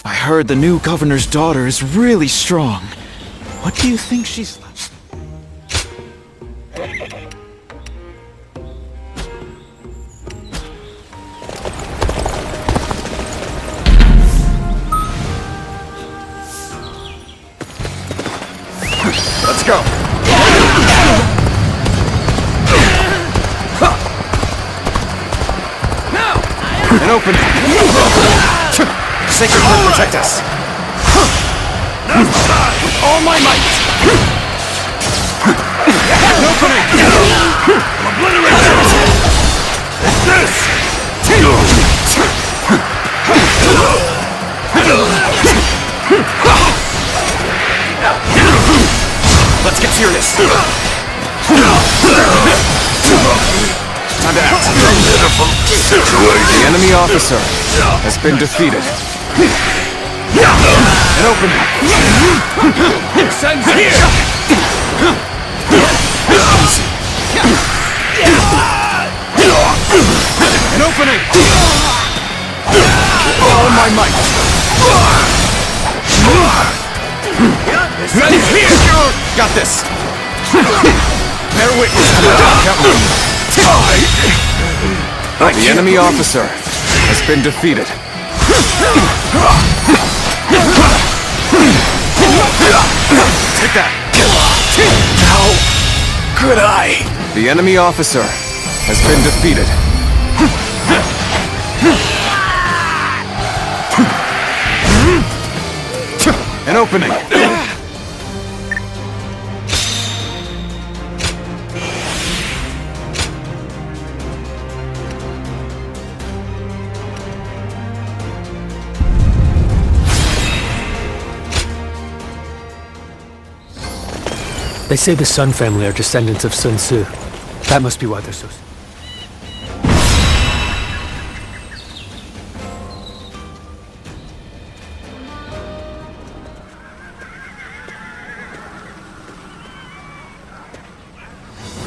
I heard the new governor's daughter is really strong. What do you think she's like? Let's go! An opening! Sacred Heart protect us! With all my might! An opening! Obliterate it! This! Let's get serious! Time to act! The enemy officer has been defeated. An opening! Send here! An opening! All my might! Send here! Got this! Bear witness to the The enemy officer has been defeated. Take that! How could I? The enemy officer has been defeated. An opening! They say the Sun family are descendants of Sun Tzu. That must be why they're so...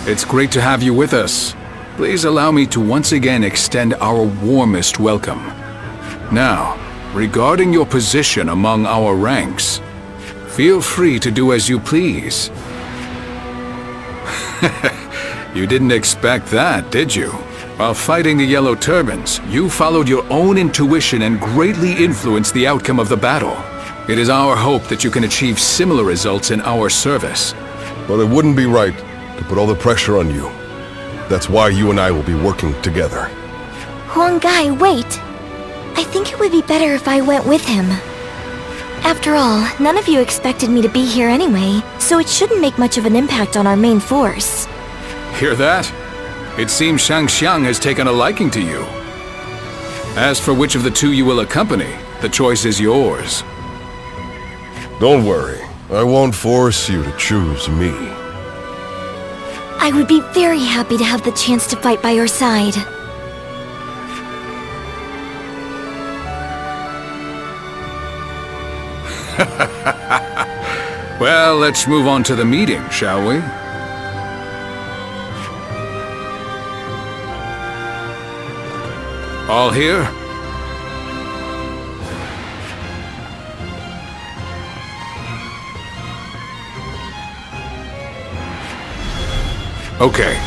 It's great to have you with us. Please allow me to once again extend our warmest welcome. Now, regarding your position among our ranks, feel free to do as you please. You didn't expect that, did you? While fighting the Yellow Turbans, you followed your own intuition and greatly influenced the outcome of the battle. It is our hope that you can achieve similar results in our service. Well, it wouldn't be right to put all the pressure on you. That's why you and I will be working together. Huanggai, wait! I think it would be better if I went with him. After all, none of you expected me to be here anyway, so it shouldn't make much of an impact on our main force. Hear that? It seems Shangxiang has taken a liking to you. As for which of the two you will accompany, the choice is yours. Don't worry. I won't force you to choose me. I would be very happy to have the chance to fight by your side. Well, let's move on to the meeting, shall we? All here? Okay.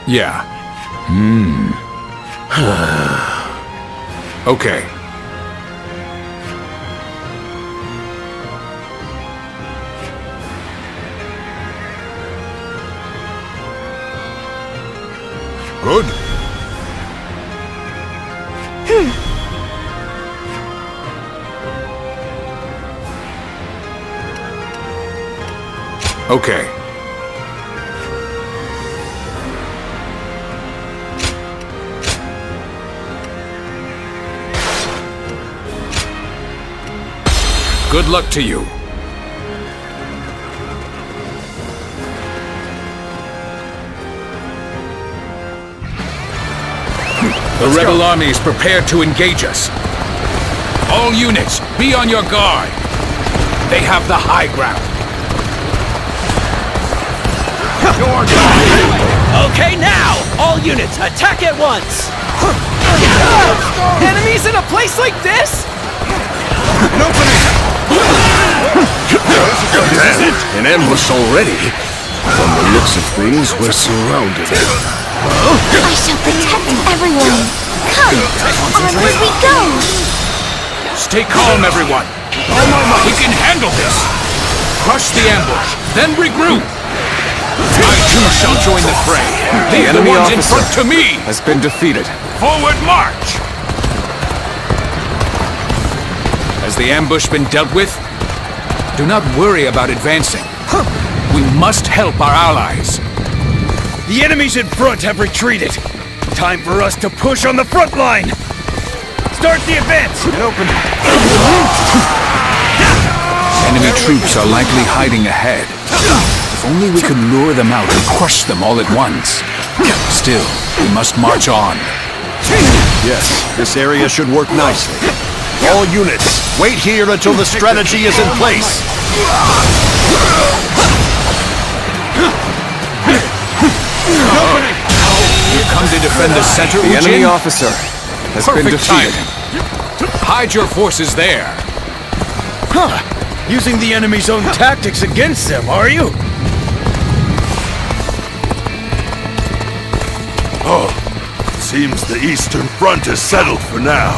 Yeah. Okay. Good? Okay. Good luck to you. The rebel army is prepared to engage us. All units, be on your guard. They have the high ground. Okay, now! All units, attack at once! Enemies in a place like this? An ambush already. From the looks of things, we're surrounded. I shall protect everyone. Come, onward we go. Stay calm, everyone. We can handle this. Crush the ambush, then regroup. I too shall join the fray. Leave the enemy ones in officer front to me. has been defeated. Forward march! Has the ambush been dealt with? Do not worry about advancing. We must help our allies. The enemies in front have retreated. Time for us to push on the front line. Start the advance and open. Enemy troops are likely hiding ahead. If only we could lure them out and crush them all at once. Still, we must march on. Yes, this area should work nicely. All units, wait here until the strategy is in place. You come to defend the center, The Ujin? enemy officer has been Perfect defeated. timing. Hide your forces there. Using the enemy's own tactics against them, are you? Seems the Eastern Front is settled for now.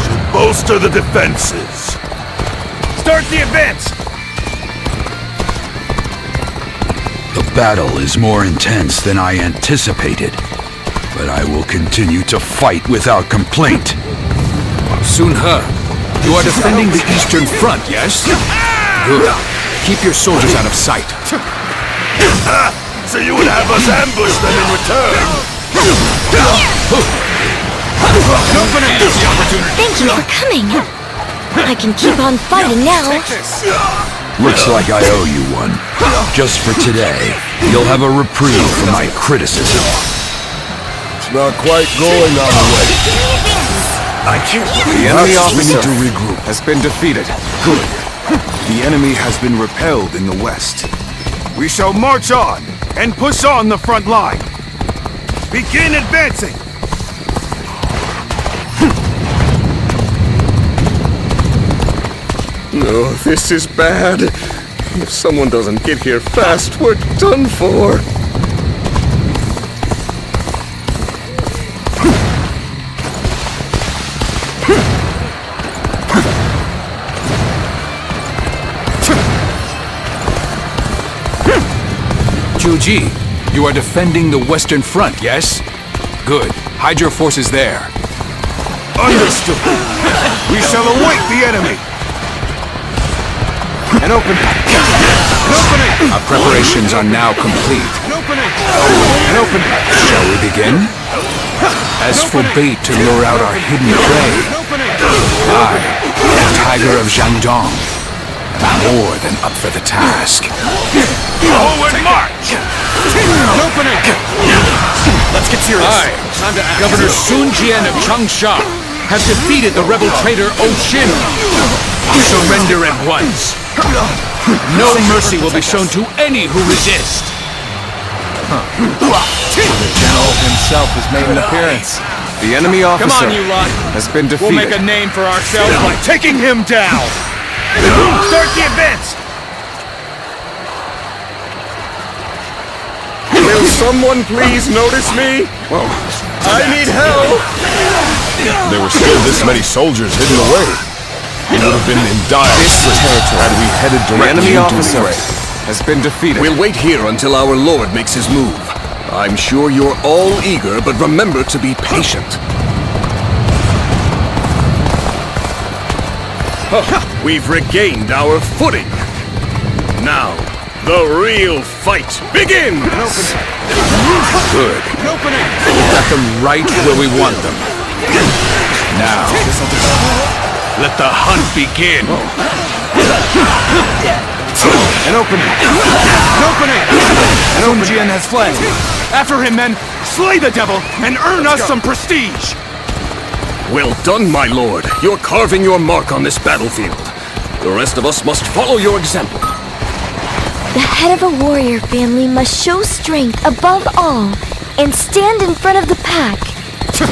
Should bolster the defenses. Start the advance! The battle is more intense than I anticipated, but I will continue to fight without complaint. Sun-He, you are defending the Eastern Front, yes? Good. Keep your soldiers out of sight. So you would have us ambush them in return. Thank you for coming. I can keep on fighting now. Looks like I owe you one. Just for today, you'll have a reprieve for my criticism. It's not quite going our way. The enemy officer has been defeated. Good. The enemy has been repelled in the west. We shall march on and push on the front line. Begin advancing. No, this is bad. If someone doesn't get here fast, we're done for. Juji, you are defending the Western Front, yes? Good. Hide your forces there. Understood. We shall await the enemy. An opening! Our preparations are now complete. An opening! Shall we begin? As for bait to lure out our hidden prey, I, the Tiger of Jiangdong, am more than up for the task. Forward march. Let's get serious. I, Governor Sun Jian of Changsha, have defeated the rebel traitor Oshin. Surrender at once. No mercy will be shown to any who resist. The general himself has made an appearance. The enemy officer Come on, you lot. has been defeated. We'll make a name for ourselves by Taking him down. Start the advance! Will someone please notice me? I need help! There were still this many soldiers hidden away. We would have been in dire straits had we headed The directly enemy into officer the fray. has been defeated. We'll wait here until our lord makes his move. I'm sure you're all eager, but remember to be patient. We've regained our footing. Now, the real fight begins! Good. We've got them right where we want them. Now, let the hunt begin. An opening! Sun Jian has fled! After him, men. Slay the devil and earn us some prestige. Well done, my lord. You're carving your mark on this battlefield. The rest of us must follow your example. The head of a warrior family must show strength above all and stand in front of the pack.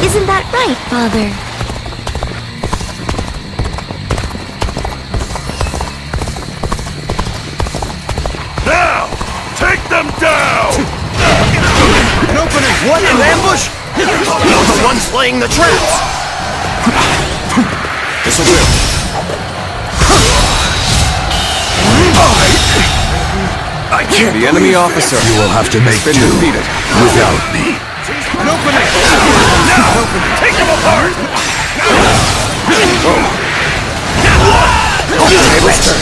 Isn't that right, Father? Now! Take them down! An opening! What? An ambush? You're the ones laying the traps! This'll do. I can't. The enemy officer You will have to make been do defeated. without me. An opening! Now! Take them apart! Tables turn.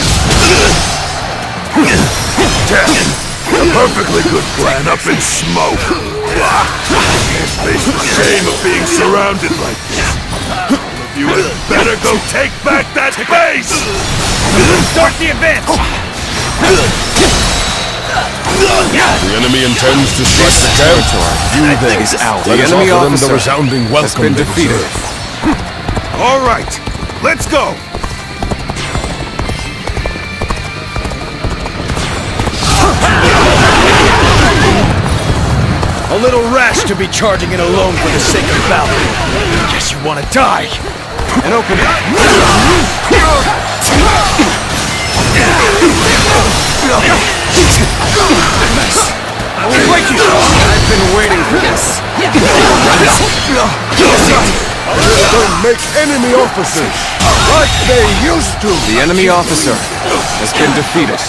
Death! A perfectly good plan up in smoke! Face the shame of being surrounded like this. You had better go take back that base! Start the advance! The enemy intends to strike the camp. You then is out. Let The us enemy offer them officer the resounding has welcome been they defeated. deserve. All right, let's go! A little rash to be charging in alone for the sake of battle. Guess you want to die. An opening. I will break you. I've been waiting for this. Don't make enemy officers like they used to! The enemy officer has been defeated.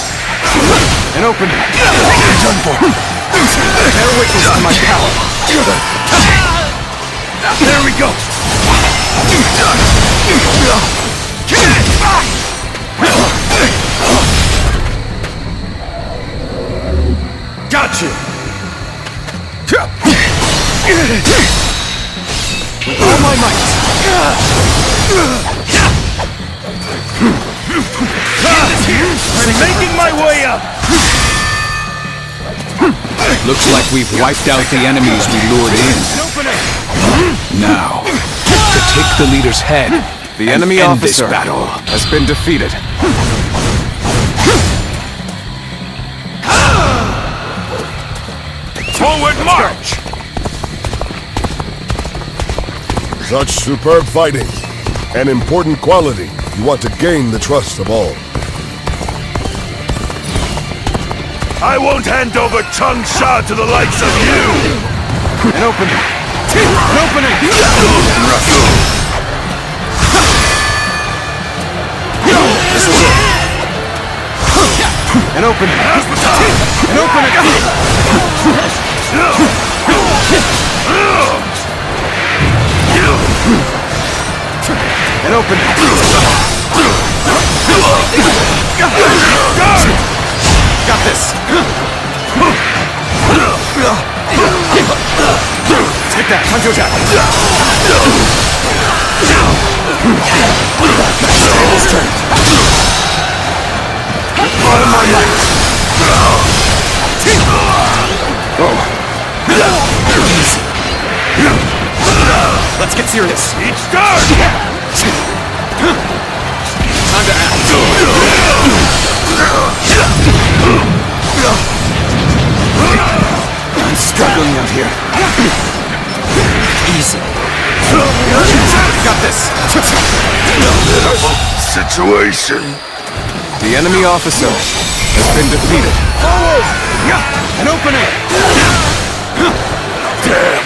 An opening. Done for. Bear witness to my power. There we go. Got you. With all my might. I'm making my way up. Looks like we've wiped out the enemies we lured in. Now, to take the leader's head. The enemy end this officer battle. has been defeated. Forward march. Such superb fighting. An important quality. You want to gain the trust of all. I won't hand over Chung Sha to the likes of you! An opening. An opening. This will do. An opening. An opening. An opening. Got this. Take that, Hanjo Jack. Tables turned. All of my might. Let's get serious. Each guard! Time to act. I'm struggling out here. Easy. Got this. Situation. The enemy officer has been defeated. Forward! An opening. Damn!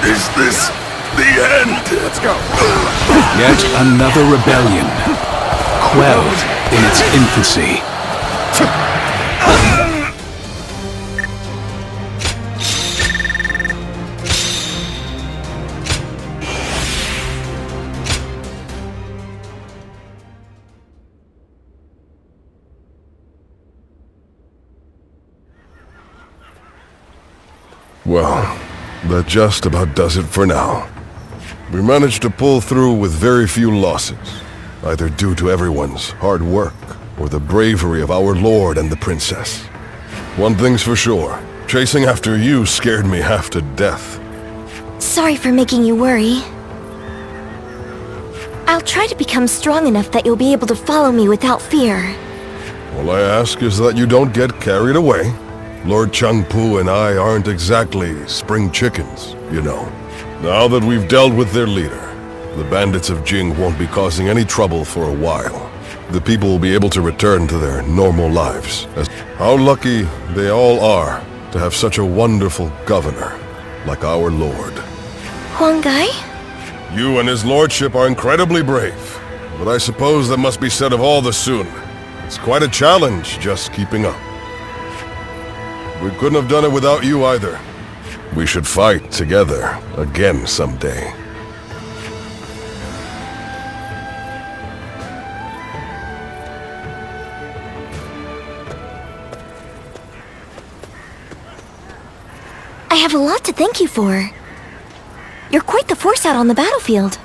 Is this the end? Let's go. Yet another rebellion, quelled in its infancy. Well, that just about does it for now. We managed to pull through with very few losses, either due to everyone's hard work or the bravery of our lord and the princess. One thing's for sure, chasing after you scared me half to death. Sorry for making you worry. I'll try to become strong enough that you'll be able to follow me without fear. All I ask is that you don't get carried away. Lord Cupu and I aren't exactly spring chickens, you know. Now that we've dealt with their leader, the bandits of Jing won't be causing any trouble for a while. The people will be able to return to their normal lives. How lucky they all are to have such a wonderful governor like our lord. Huanggai? You and his lordship are incredibly brave, but I suppose that must be said of all the Sun. It's quite a challenge just keeping up. We couldn't have done it without you either. We should fight together again someday. I have a lot to thank you for. You're quite the force out on the battlefield.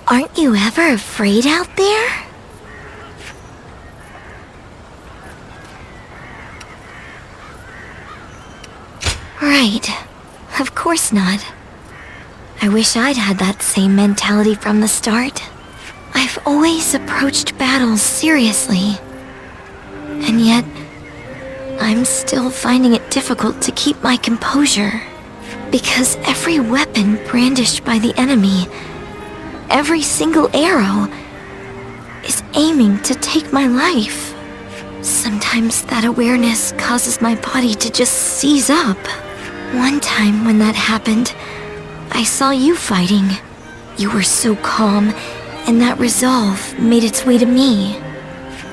Aren't you ever afraid out there? Right. Of course not. I wish I'd had that same mentality from the start. I've always approached battles seriously. And yet, I'm still finding it difficult to keep my composure. Because every weapon brandished by the enemy, every single arrow, is aiming to take my life. Sometimes that awareness causes my body to just seize up. One time when that happened, I saw you fighting. You were so calm, and that resolve made its way to me.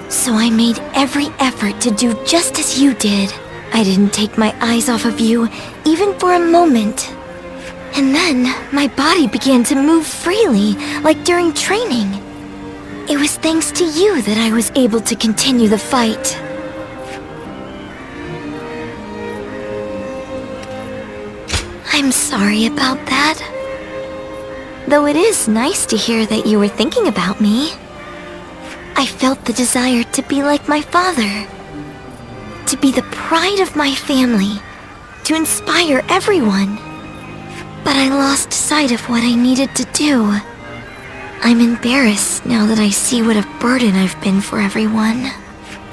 So I made every effort to do just as you did. I didn't take my eyes off of you, even for a moment. And then, my body began to move freely, like during training. It was thanks to you that I was able to continue the fight. I'm sorry about that. Though it is nice to hear that you were thinking about me. I felt the desire to be like my father. To be the pride of my family. To inspire everyone. But I lost sight of what I needed to do. I'm embarrassed now that I see what a burden I've been for everyone.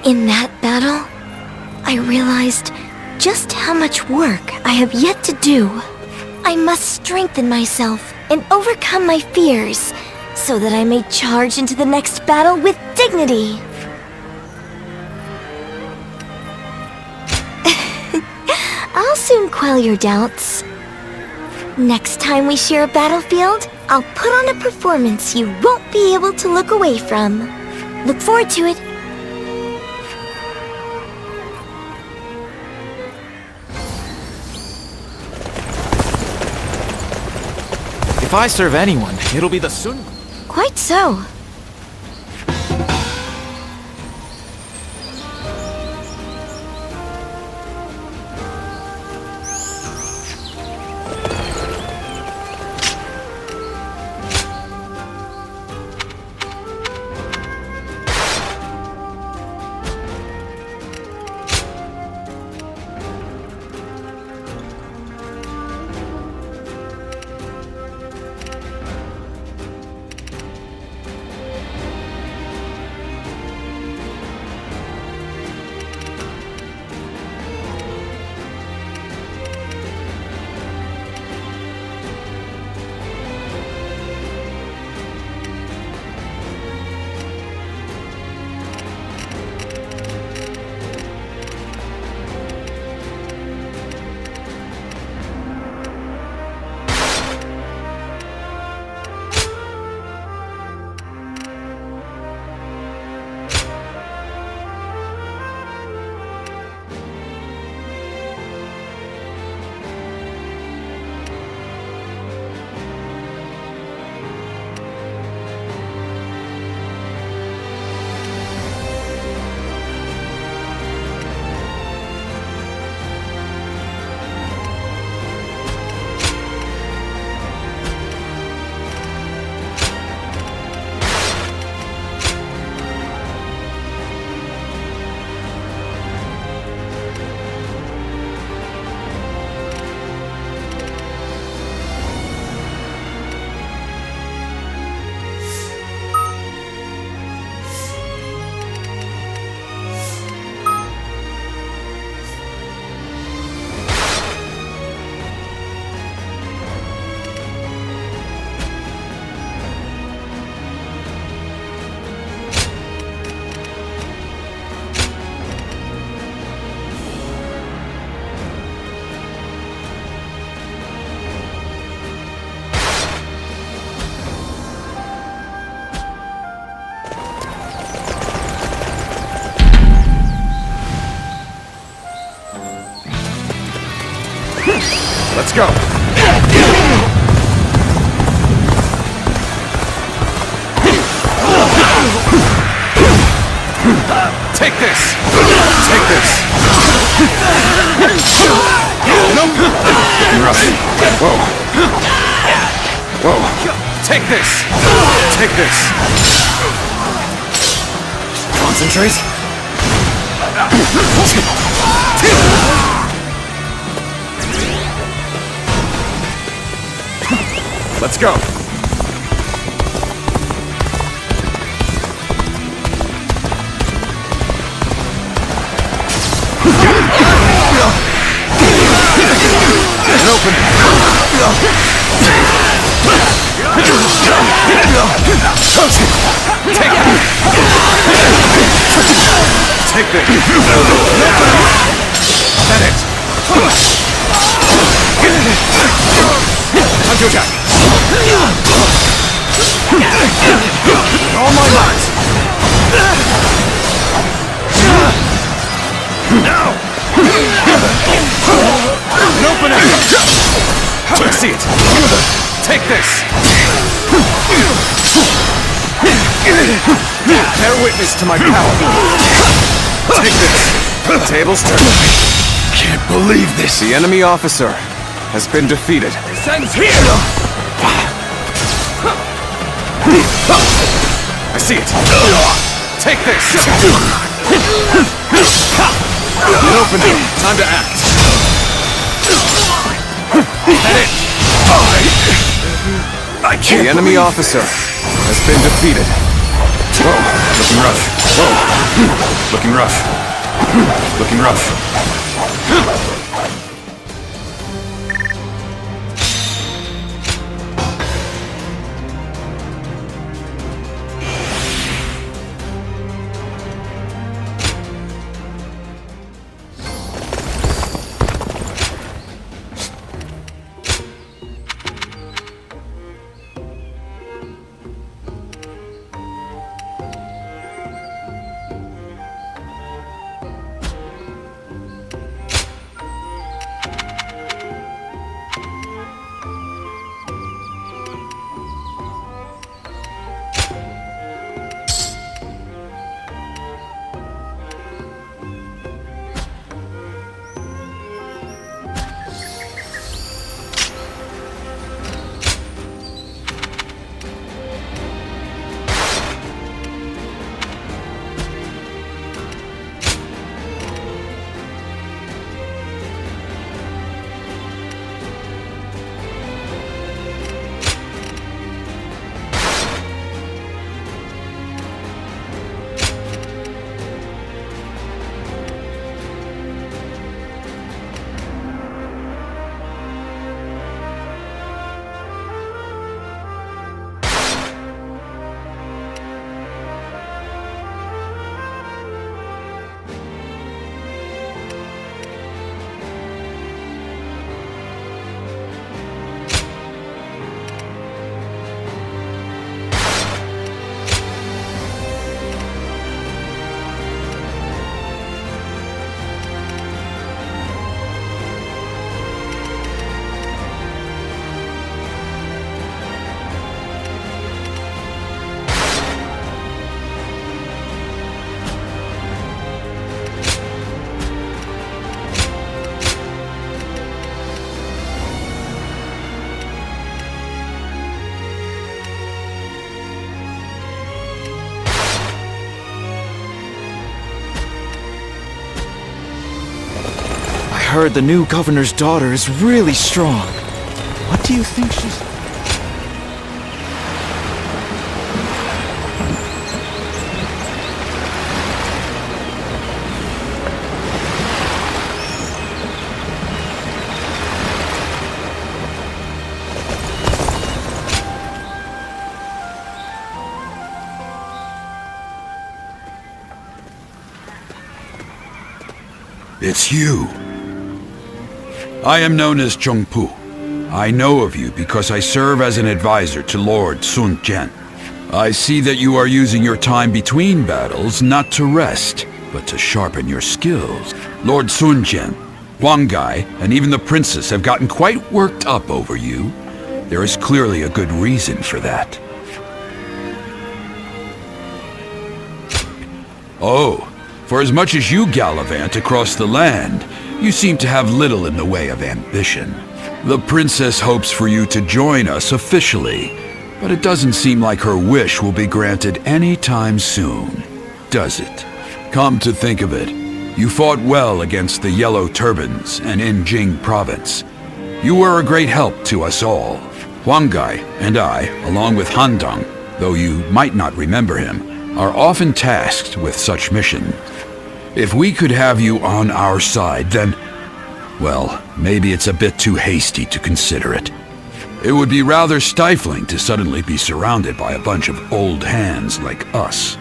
In that battle, I realized just how much work I have yet to do. I must strengthen myself and overcome my fears, so that I may charge into the next battle with dignity. I'll soon quell your doubts. Next time we share a battlefield, I'll put on a performance you won't be able to look away from. Look forward to it. If I serve anyone, it'll be the Sun. Quite so. Let's go! Take this! Take this! Nope! Rough. Whoa! Whoa! Take this! Take this! Concentrate! Let's go! Open! Take this! That it! Time to attack! All my might! Now! Open it! I see it! Take this! Bear witness to my power! Take this! The tables turn. Can't believe this. The enemy officer has been defeated. Sends here! I see it! Take this! An opening! Time to act! Head it! I can't. The enemy officer has been defeated. Whoa, looking rough. Whoa, looking rough. Looking rough. I heard the new governor's daughter is really strong. What do you think she's... It's you. I am known as Cupu. I know of you because I serve as an advisor to Lord Sun Jian. I see that you are using your time between battles not to rest, but to sharpen your skills. Lord Sun Jian, Huangai and even the princess have gotten quite worked up over you. There is clearly a good reason for that. Oh, for as much as you gallivant across the land, you seem to have little in the way of ambition. The princess hopes for you to join us officially, but it doesn't seem like her wish will be granted any time soon, does it? Come to think of it, you fought well against the Yellow Turbans and in Jing province. You were a great help to us all. Huangai and I, along with Handong, though you might not remember him, are often tasked with such missions. If we could have you on our side, then, well, maybe it's a bit too hasty to consider it. It would be rather stifling to suddenly be surrounded by a bunch of old hands like us.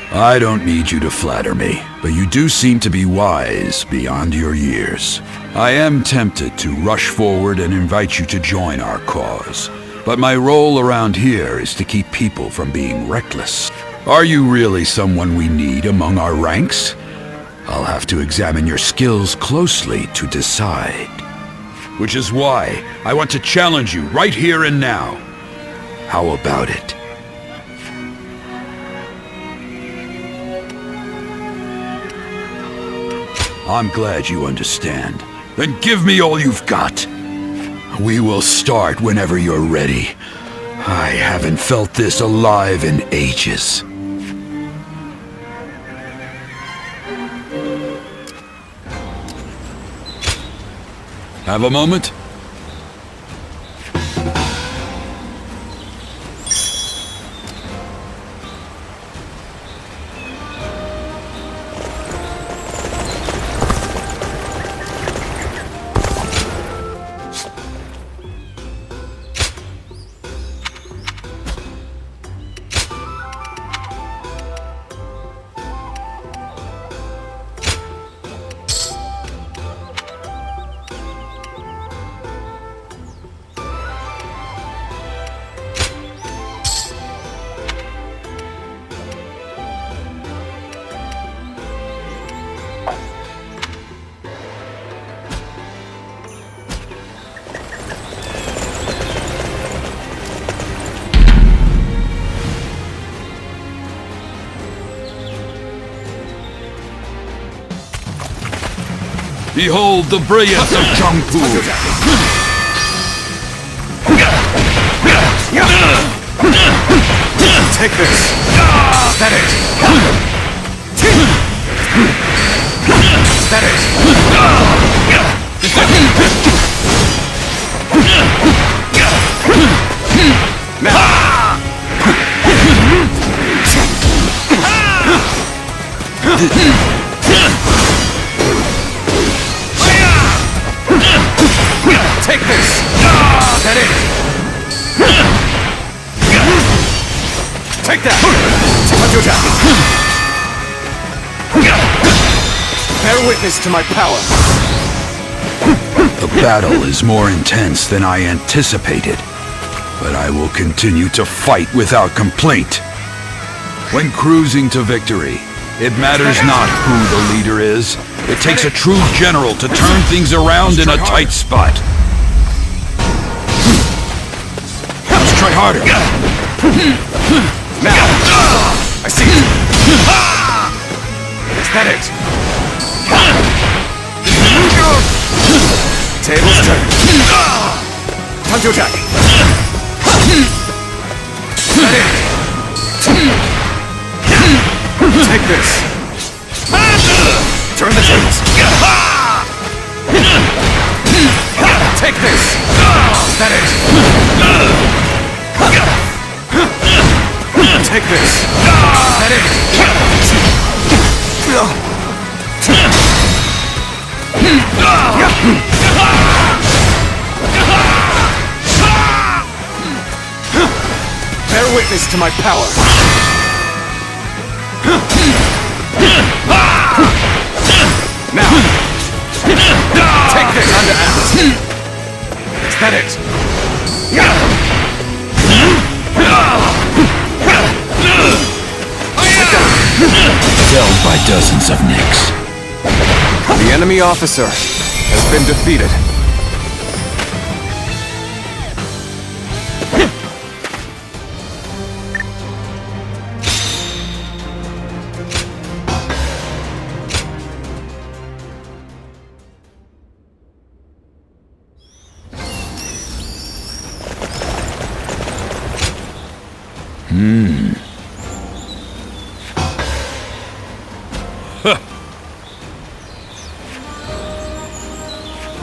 I don't need you to flatter me, but you do seem to be wise beyond your years. I am tempted to rush forward and invite you to join our cause. But my role around here is to keep people from being reckless. Are you really someone we need among our ranks? I'll have to examine your skills closely to decide. Which is why I want to challenge you right here and now. How about it? I'm glad you understand. Then give me all you've got. We will start whenever you're ready. I haven't felt this alive in ages. Have a moment? Behold the brilliance of Cupu! Take this! That it! That it! Take this! That it! Take that! Bear witness to my power! The battle is more intense than I anticipated, but I will continue to fight without complaint. When cruising to victory, it matters not who the leader is. It takes a true general to turn things around in a tight spot. Let's try harder. Now! I see it! Is that it? Tables turn. Time to attack. That it? Take this. Turn the tables. Take this. That it? Take this. That it? Bear witness to my power. Now, take this. Time to act. Is that it? Take that. Felled by dozens of nicks. The enemy officer has been defeated.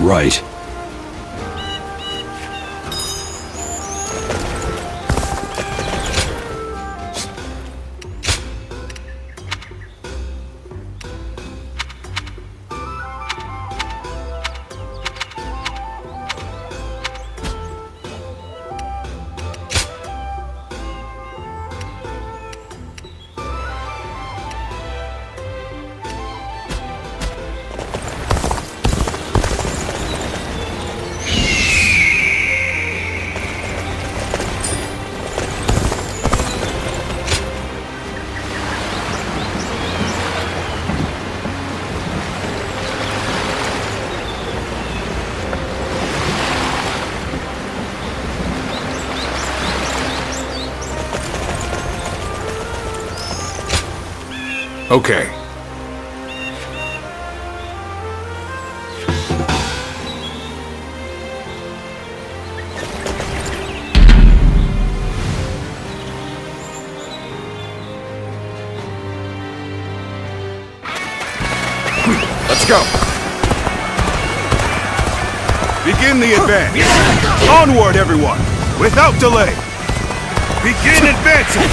Right. Okay. Let's go. Begin the advance. Onward, everyone, without delay. Begin advancing.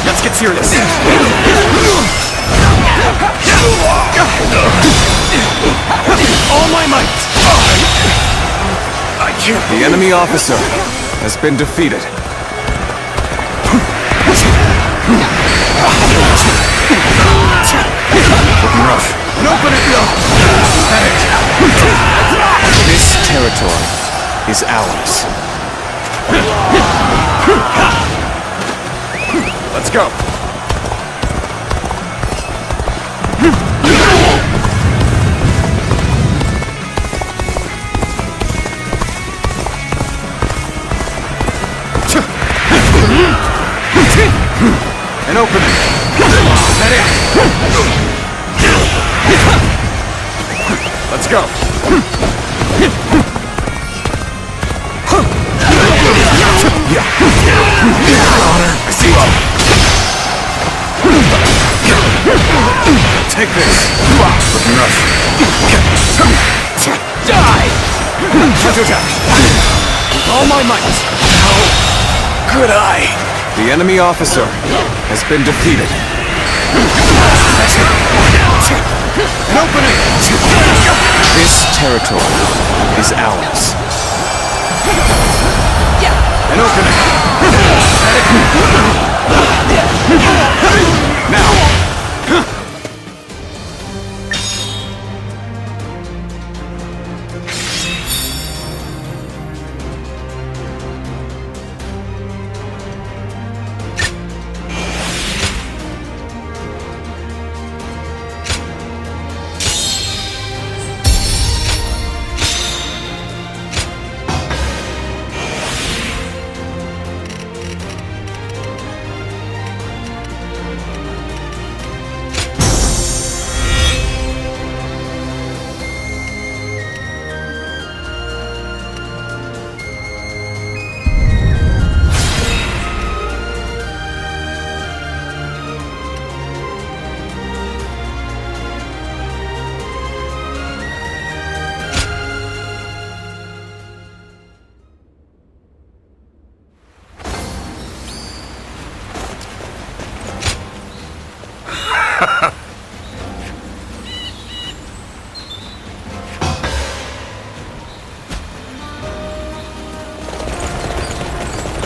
Let's get serious. All my might! I can't. The enemy officer has been defeated. Looking rough. Open it up. This territory is ours. Let's go. An opening. Is that it? Let's go. Honor. I see you. Take this. Looking rough. Die! With all my might. How could I? The enemy officer has been defeated. An opening! This territory is ours. An opening! Now!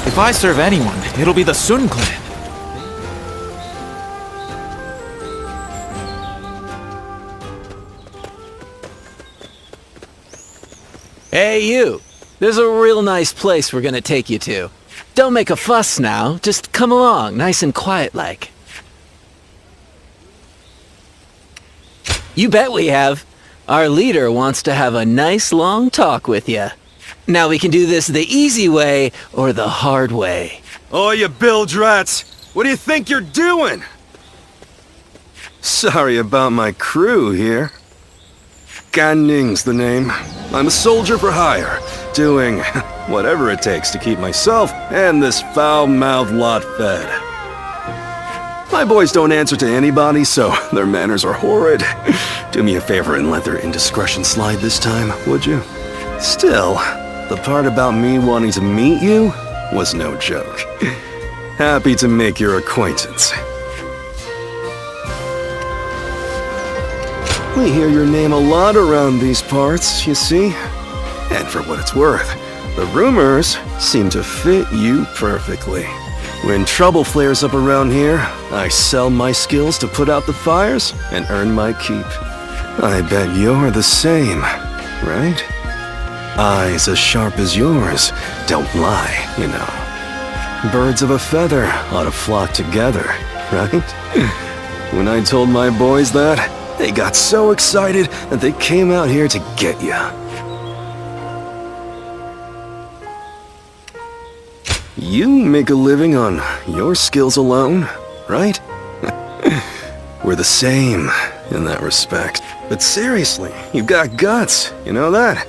If I serve anyone, it'll be the Sun clan. Hey, you. There's a real nice place we're gonna take you to. Don't make a fuss now. Just come along, nice and quiet-like. You bet we have. Our leader wants to have a nice long talk with you. Now we can do this the easy way or the hard way. Oh, you bilge rats! What do you think you're doing? Sorry about my crew here. Gan Ning's the name. I'm a soldier for hire, doing whatever it takes to keep myself and this foul-mouthed lot fed. My boys don't answer to anybody, so their manners are horrid. Do me a favor and let their indiscretion slide this time, would you? Still, the part about me wanting to meet you was no joke. Happy to make your acquaintance. We hear your name a lot around these parts, you see? And for what it's worth, the rumors seem to fit you perfectly. When trouble flares up around here, I sell my skills to put out the fires and earn my keep. I bet you're the same, right? Eyes as sharp as yours don't lie, you know. Birds of a feather ought to flock together, right? When I told my boys that, they got so excited that they came out here to get ya. You make a living on your skills alone, right? We're the same in that respect. But seriously, you've got guts, you know that?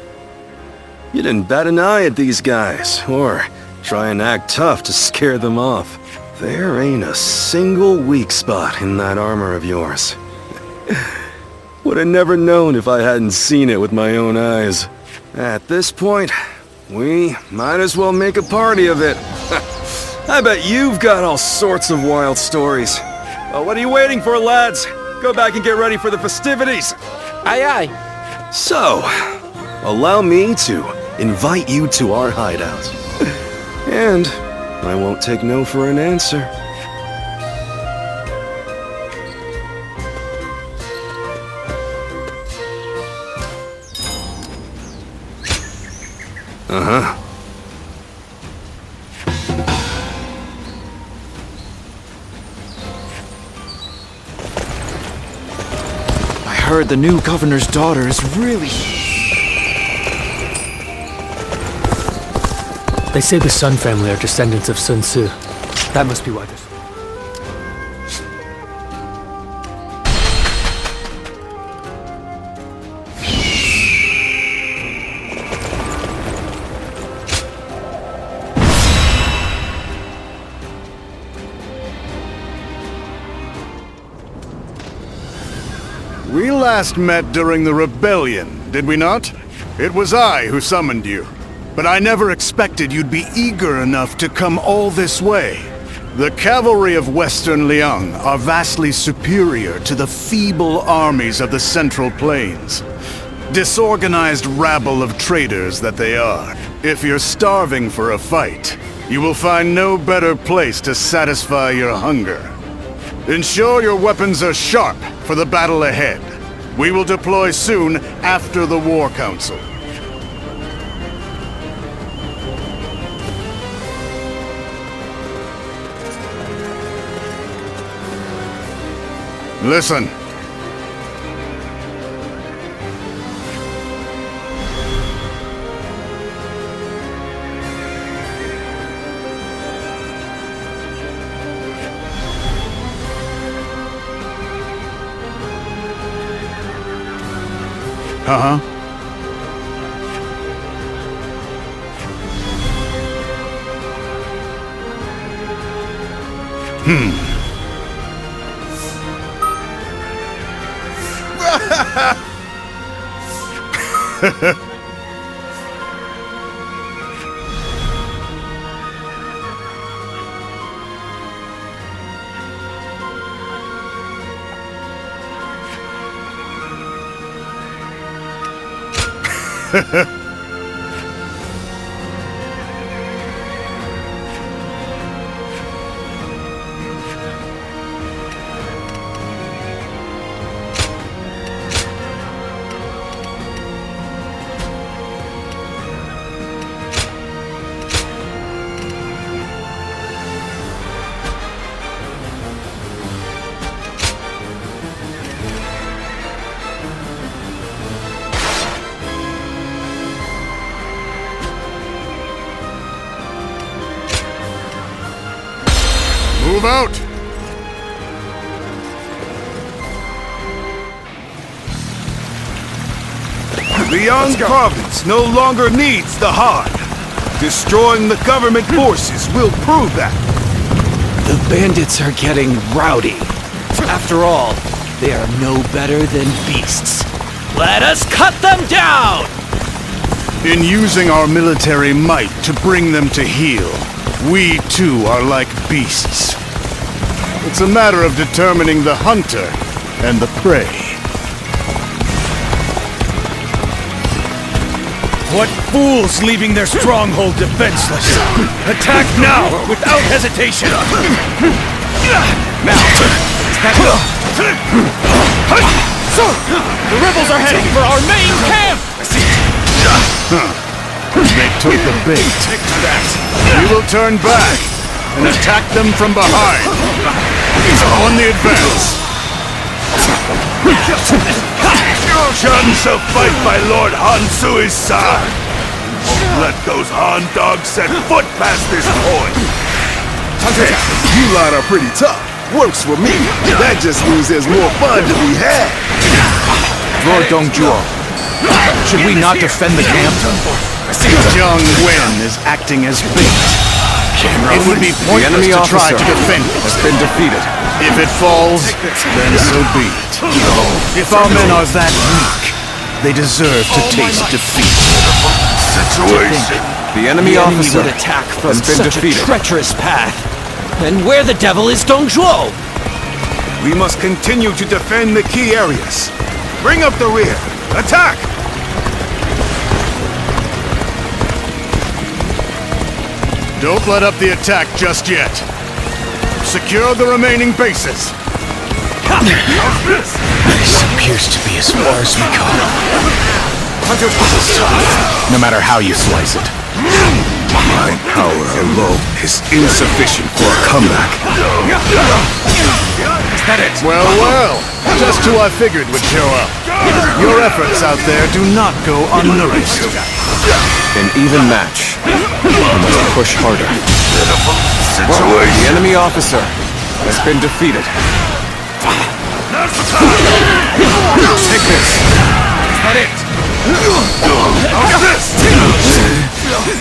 You didn't bat an eye at these guys, or try and act tough to scare them off. There ain't a single weak spot in that armor of yours. Would have never known if I hadn't seen it with my own eyes. At this point, we might as well make a party of it. I bet you've got all sorts of wild stories. Well, what are you waiting for, lads? Go back and get ready for the festivities. Aye, aye. So, allow me to invite you to our hideout. And I won't take no for an answer. Uh-huh. I heard the new governor's daughter is really... They say the Sun family are descendants of Sun Tzu. That must be why this... We last met during the rebellion, did we not? It was I who summoned you. But I never expected you'd be eager enough to come all this way. The cavalry of Western Liang are vastly superior to the feeble armies of the Central Plains. Disorganized rabble of traitors that they are. If you're starving for a fight, you will find no better place to satisfy your hunger. Ensure your weapons are sharp for the battle ahead. We will deploy soon after the War Council. Listen. Uh-huh. Move out! The young province no longer needs the hard. Destroying the government forces will prove that. The bandits are getting rowdy. After all, they are no better than beasts. Let us cut them down! In using our military might to bring them to heel, we too are like beasts. It's a matter of determining the hunter and the prey. What fools leaving their stronghold defenseless! Attack now, without hesitation! Now! Sir! The rebels are heading for our main camp! They took the bait. We will turn back and attack them from behind. On the advance. Shun shall fight by Lord Hansui's side! Won't let those Han dogs set foot past this point! Hey, you lot are pretty tough. Works for me. That just means there's more fun to be had. Lord Dongjuo, should we not defend the camp? Jiang Wen is acting as bait. It would be pointless to try to defend it. Has been defeated. If it falls, then so be it. If our men are that weak, they deserve to taste defeat. Situation! The enemy officer would attack from has been such defeated. a treacherous path. And where the devil is Dongjuo? We must continue to defend the key areas. Bring up the rear! Attack! Don't let up the attack just yet. Secure the remaining bases. This appears to be as far as we go. No matter how you slice it. My power alone is insufficient for a comeback. Well, well. Just who I figured would show up. Your efforts out there do not go unnoticed. An even match. We must push harder. The enemy officer has been defeated. Take this. Is that it?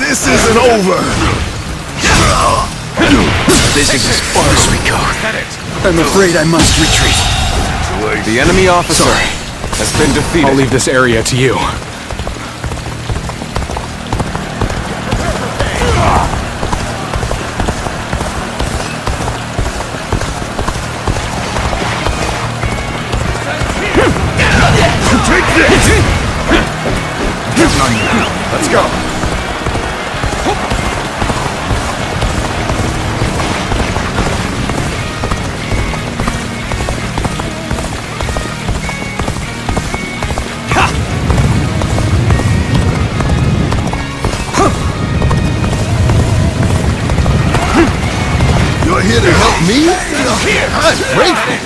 This isn't over. This is as far as we go. I'm afraid I must retreat. The enemy officer has been defeated. I'll leave this area to you. Let's go. You're here to help me? I'm grateful.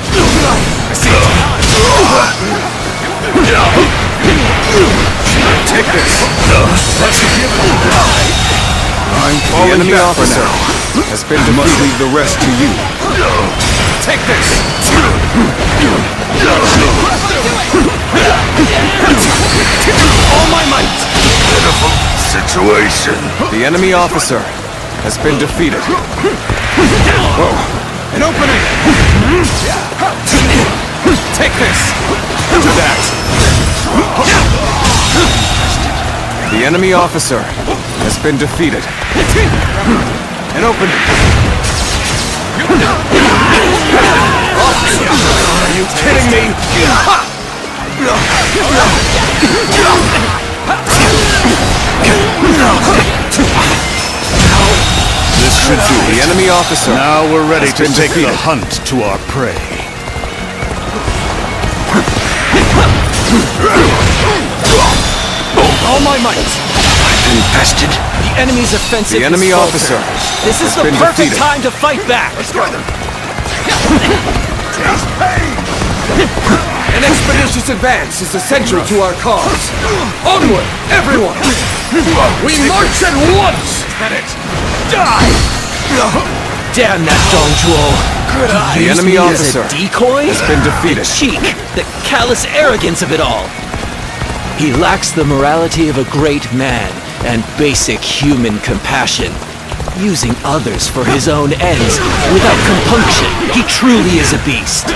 Take this. Let's give it a try. I'm The falling enemy back for officer now. has been I must defeated. leave the rest to you. Take this. All my might! Pitiful situation. The enemy officer has been defeated. Whoa. An opening! Take this! Do that! The enemy officer has been defeated. An opening! Are you kidding me? This should do The it. enemy officer. Now we're ready has to been take the defeated. hunt to our prey. All my might. Infested. The enemy's offensive The enemy is faltered. officer This is has the been perfect defeated. time to fight back. An expeditious advance is essential to our cause. Onward, everyone! We march at once! Is that it? Die! Damn that Dongzhuo! Could I The use enemy me officer as a decoy? has been defeated. The cheek, the callous arrogance of it all. He lacks the morality of a great man and basic human compassion. Using others for his own ends without compunction. He truly is a beast.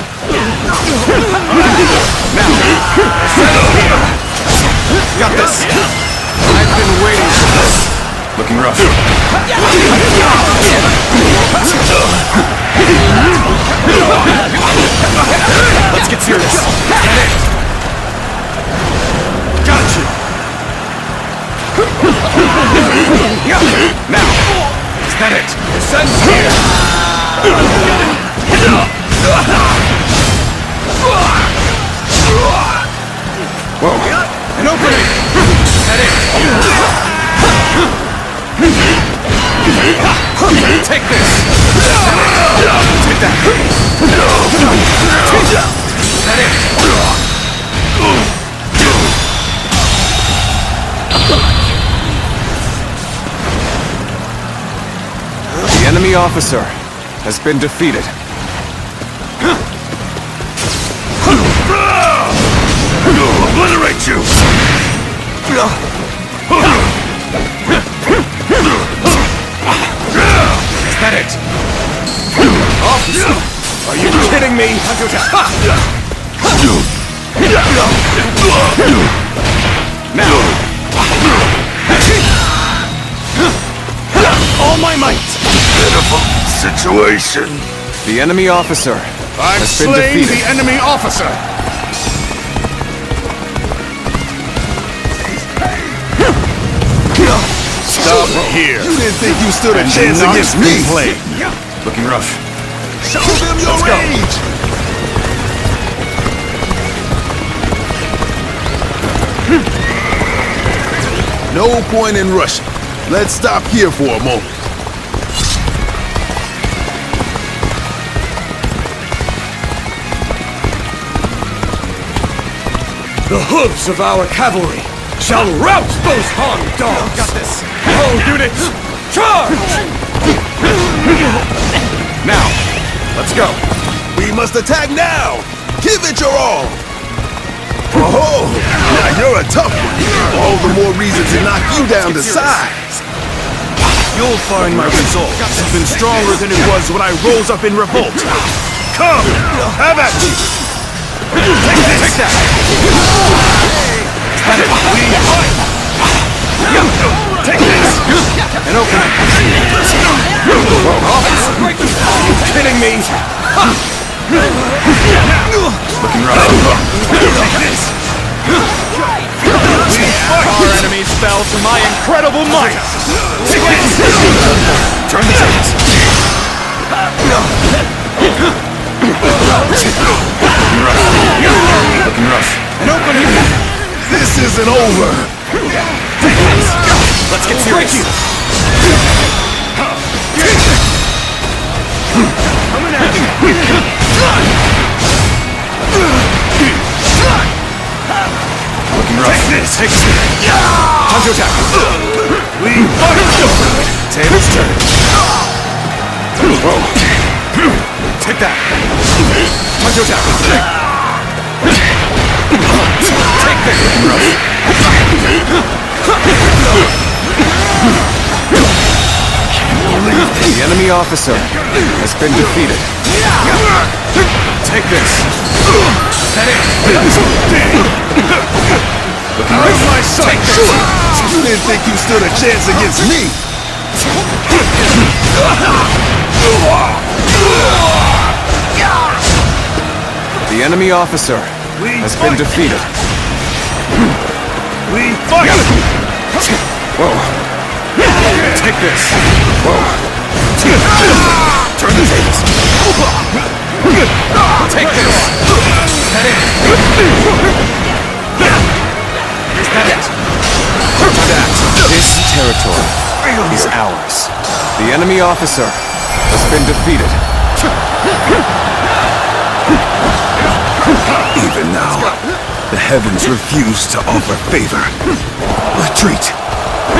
Got this! I've been waiting for this! Looking rough. Let's get serious! Gotcha! Now! Is that it? The sun's here! Whoa! An opening! Is that it? Take this! Take that! Is that it? The enemy officer has been defeated. Obliterate you! Is that it? Officer! Are you kidding me? Now! All my might! Pitiful situation. The enemy officer I've has been slain defeated. the enemy officer! Stop here! You didn't think you stood a And chance do not against me? complain. Looking rough. Show them your rage! No point in rushing. Let's stop here for a moment. The hooves of our cavalry shall rout those Han dogs! Got this! All units, charge! Now, let's go! We must attack now! Give it your all! Oh, now you're a tough one. All the more reason to knock you down to size. You'll find my resolve even stronger than it was when I rose up in revolt. Come! Have at you! Take that! Let it! Take this! An opening! Whoa, officer! Are you kidding me? Looking rough. Take this! Our enemies fell to my incredible might! Take this! Turn the tables! Looking rough. An opening! This isn't over. Take this! Let's get serious! Coming at you! Looking rough. Take this! Take this! Time to attack! We fight! Tables turn! Whoa! Take that! Time to attack! Take this! The enemy officer has been defeated. Take this! That it! Where's my son? You didn't think you stood a chance against me? The enemy officer has been defeated. We fight! Whoa. Take this. Whoa. Turn the tables. Take this. Is that it? Is that it? This territory is ours. The enemy officer has been defeated. Even now, the heavens refuse to offer favor. Retreat.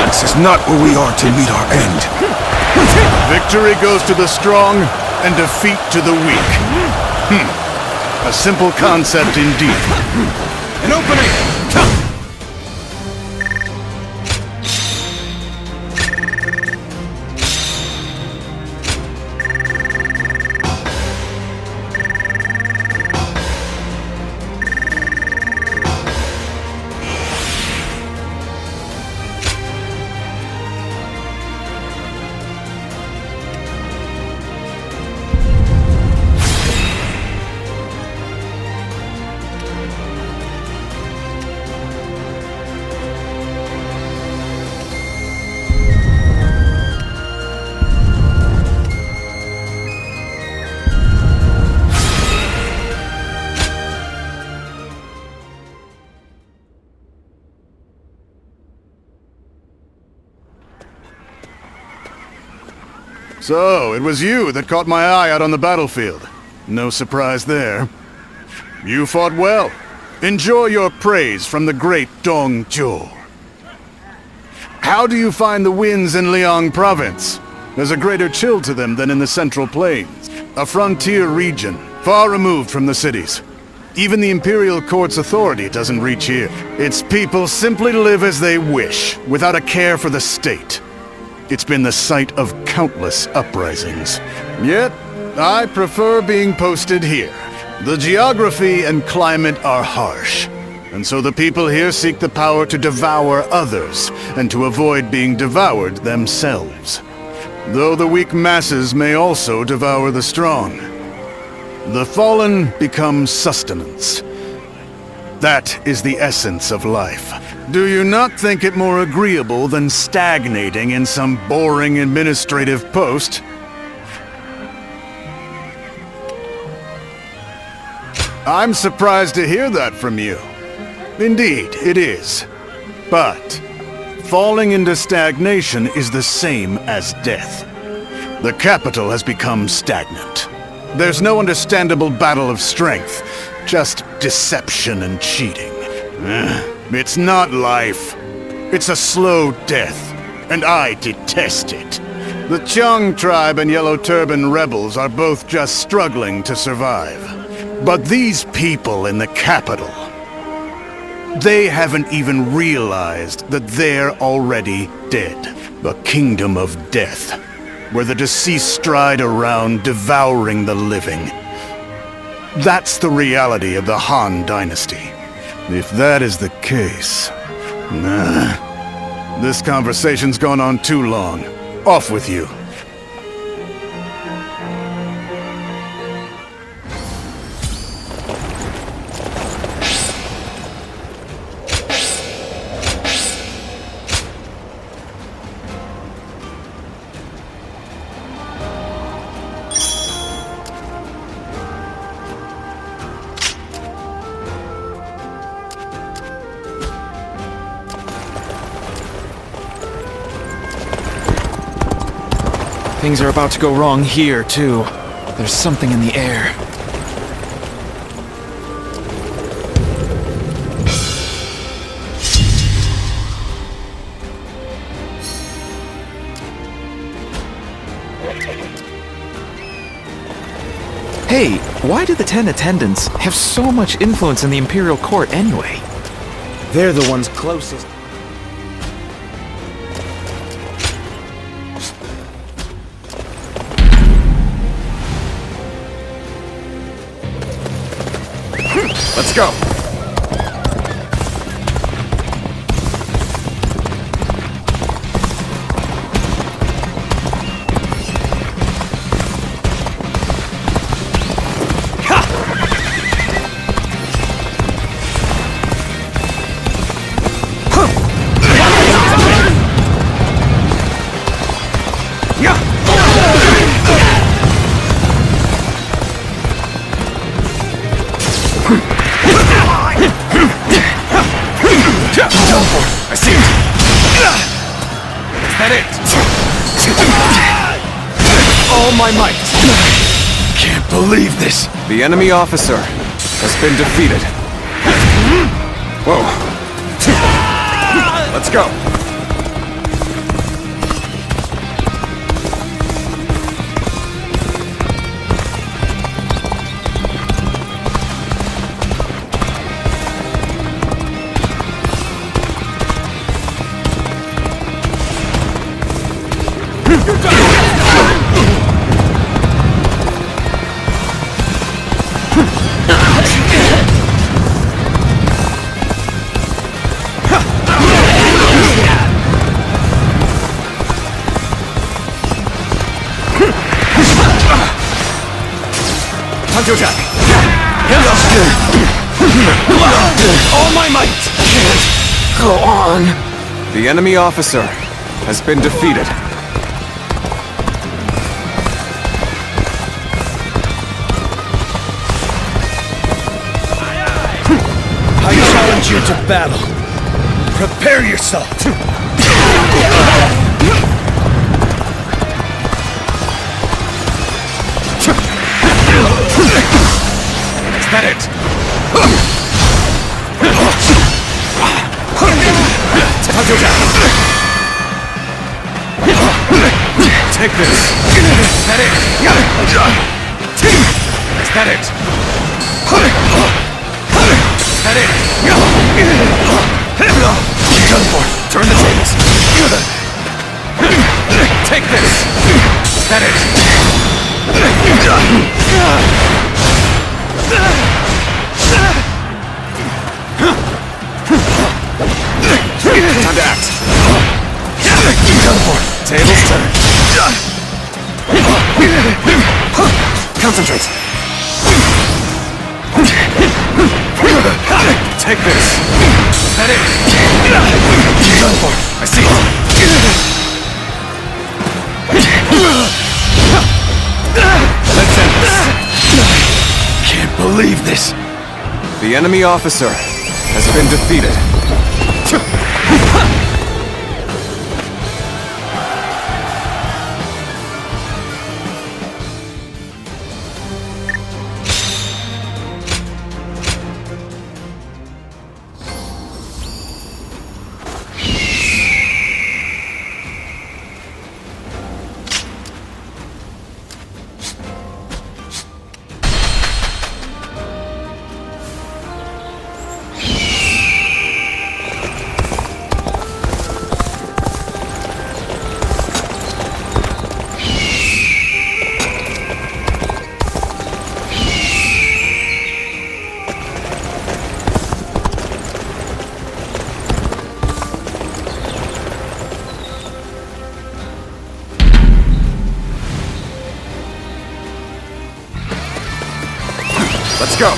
This is not where we are to meet our end. Victory goes to the strong, and defeat to the weak. A simple concept indeed. An opening! So, it was you that caught my eye out on the battlefield. No surprise there. You fought well. Enjoy your praise from the great Dong Zhuo. How do you find the winds in Liang province? There's a greater chill to them than in the Central Plains. A frontier region, far removed from the cities. Even the Imperial Court's authority doesn't reach here. Its people simply live as they wish, without a care for the state. It's been the site of countless uprisings. Yet, I prefer being posted here. The geography and climate are harsh, and so the people here seek the power to devour others, and to avoid being devoured themselves. Though the weak masses may also devour the strong. The fallen become sustenance. That is the essence of life. Do you not think it more agreeable than stagnating in some boring administrative post? I'm surprised to hear that from you. Indeed, it is. But falling into stagnation is the same as death. The capital has become stagnant. There's no understandable battle of strength, just deception and cheating. It's not life. It's a slow death, and I detest it. The Qiang tribe and Yellow Turban rebels are both just struggling to survive. But these people in the capital, they haven't even realized that they're already dead. The kingdom of death, where the deceased stride around devouring the living. That's the reality of the Han Dynasty. If that is the case... This conversation's gone on too long. Off with you. Things are about to go wrong here, too. There's something in the air. Hey, why do the 10 attendants have so much influence in the Imperial Court anyway? They're the ones closest. Let's go. I see it. Is that it? All my might. Can't believe this. The enemy officer has been defeated. Whoa. Let's go. All my might! Go on. The enemy officer has been defeated. I challenge you to battle. Prepare yourself. Is that it? Take this. Is that it? Is that it? Is that it? Done for. Turn the tables. Take this. Is that it? Time to act. Done for. Tables turn. Concentrate. Take this. Is that it? Done for. I see it. Let's end this. Can't believe this. The enemy officer has been defeated. Let's go.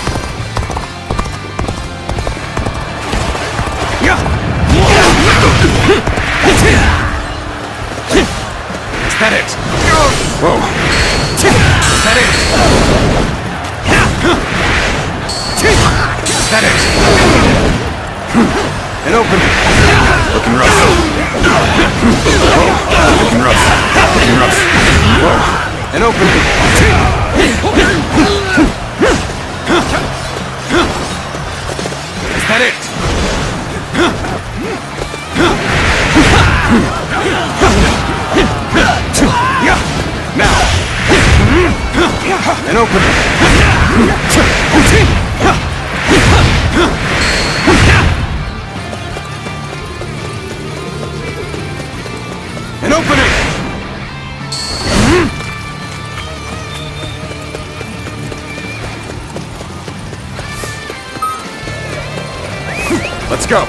Is that it? Whoa. Is that it? Is that it? An opening. Looking rough. Whoa. Looking rough. Looking rough. Whoa. An opening. Is that it? Now! An opening! An opening! Let's go!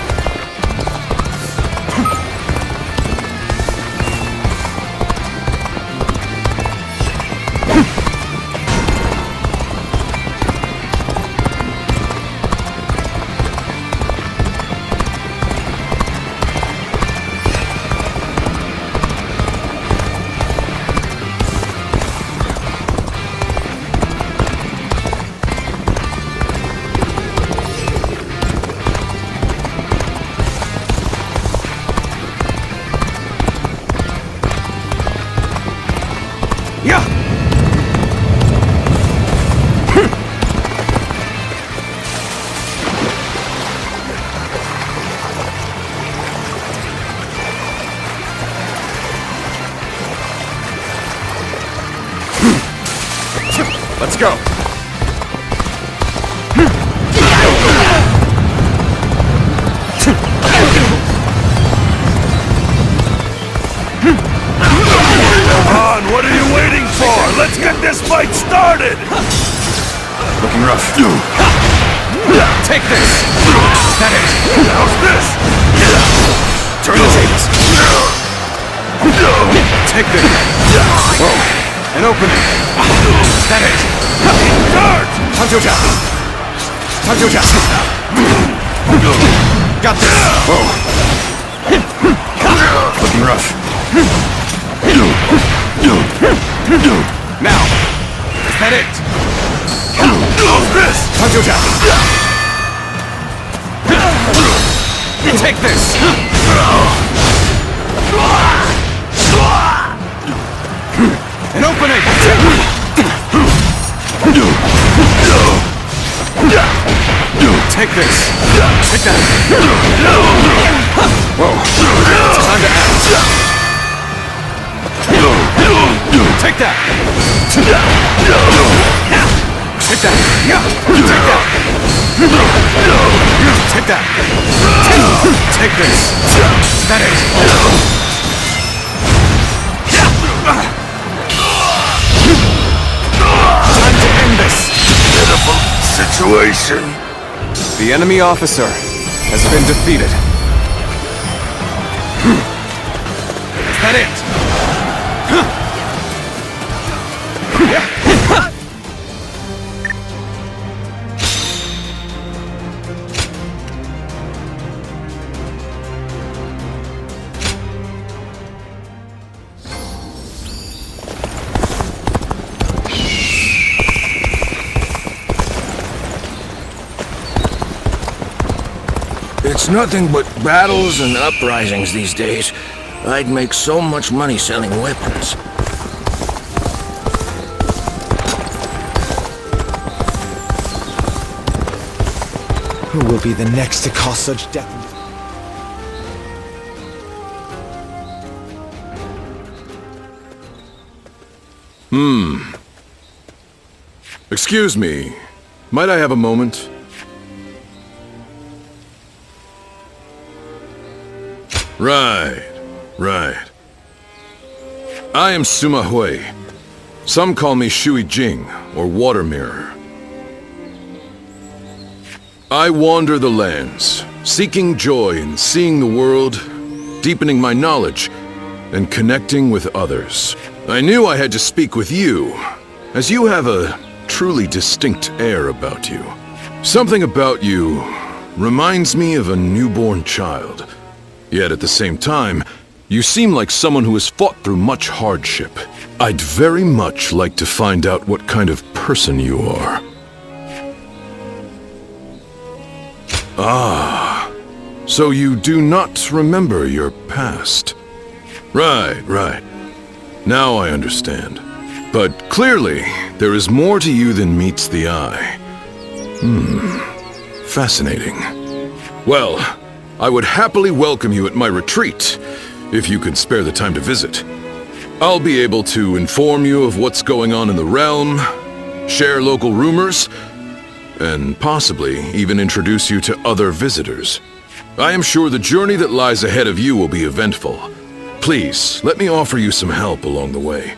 Let's go! Come on, what are you waiting for? Let's get this fight started! Looking rough. Take this! That it! How's this? Turn the tables! Take this! Whoa! An opening! That it! Guard! Tanjoja! Tanjoja! Got this! Whoa. Looking rough. Now! Is that it? How's this? Tanjoja! Take this! An opening! Take this! Take that! Whoa! It's time to act! Take that! Take that! Take that! Take that! Take this! That it! Time to end this! Pitiful situation. The enemy officer has been defeated. Is that it? It's nothing but battles and uprisings these days. I'd make so much money selling weapons. Who will be the next to cause such death? Excuse me. Might I have a moment? Right. I am Sima Hui. Some call me Shui Jing, or Water Mirror. I wander the lands, seeking joy in seeing the world, deepening my knowledge, and connecting with others. I knew I had to speak with you, as you have a truly distinct air about you. Something about you reminds me of a newborn child. Yet at the same time, you seem like someone who has fought through much hardship. I'd very much like to find out what kind of person you are. Ah, so you do not remember your past. Right. Now I understand. But clearly, there is more to you than meets the eye. Fascinating. Well, I would happily welcome you at my retreat, if you could spare the time to visit. I'll be able to inform you of what's going on in the realm, share local rumors, and possibly even introduce you to other visitors. I am sure the journey that lies ahead of you will be eventful. Please, let me offer you some help along the way.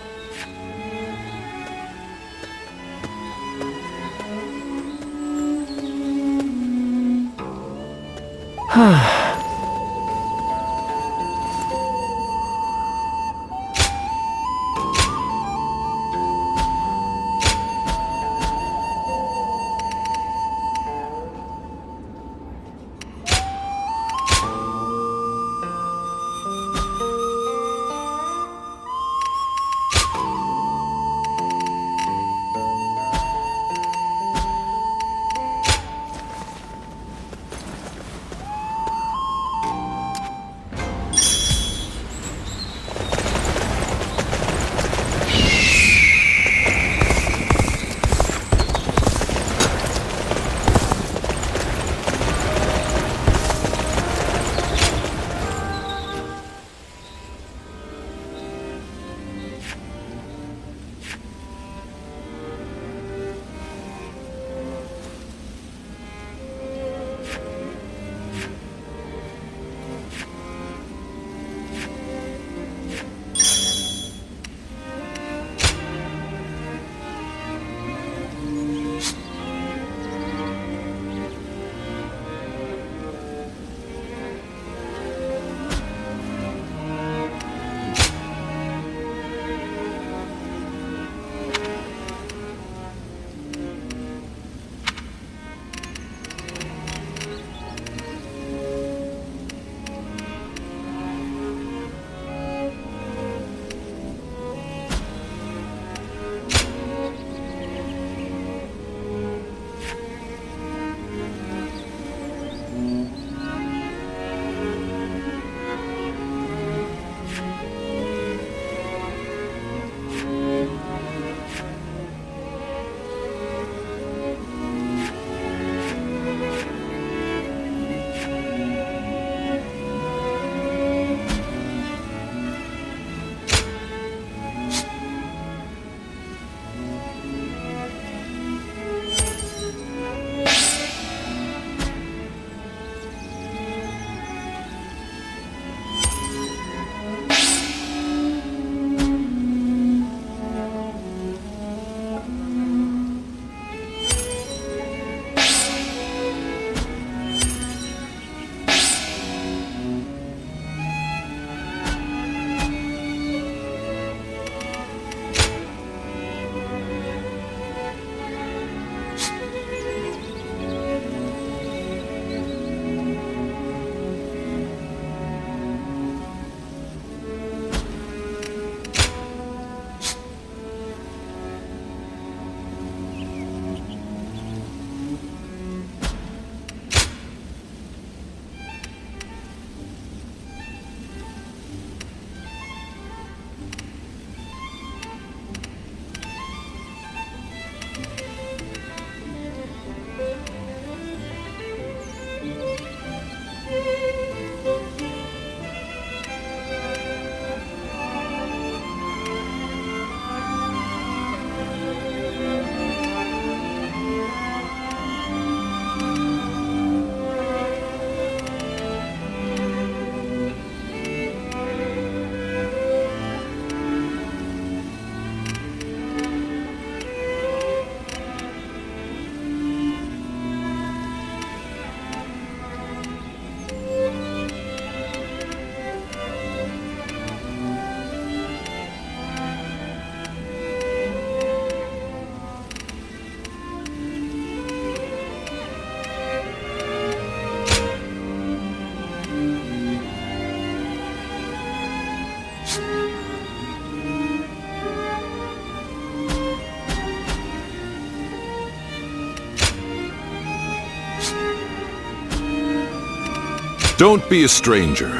Don't be a stranger.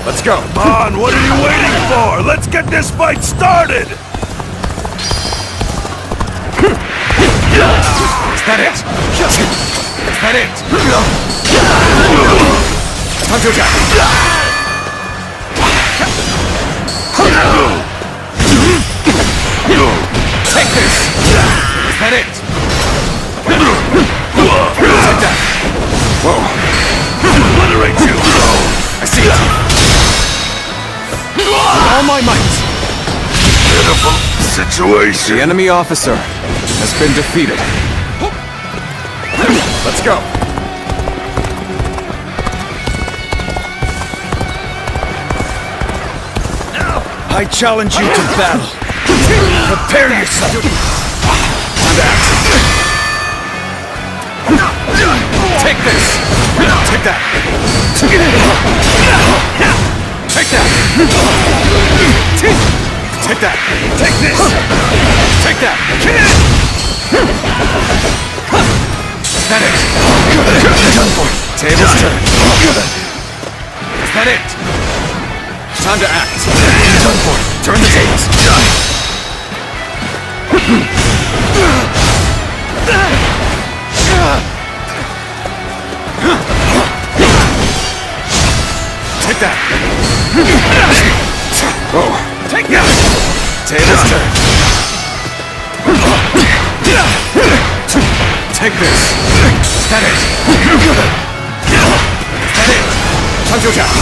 Let's go. Come on, what are you waiting for? Let's get this fight started! Is that it? Is that it? Time to attack! Take this! Is that it? Take that! Whoa! Obliterate you! I see it! With all my might! Pitiful situation. The enemy officer has been defeated. Let's go! I challenge you to battle. Prepare yourself. Time to act. Take this! Take that! Take that! Take that! Take this! Take that! Is that it? Done for. Tables turn. Is that it? Time to act. Done for. Turn the tables. Take that. Oh. Take that! Tables turn. Take this. Is that it? Is that it? Time to attack.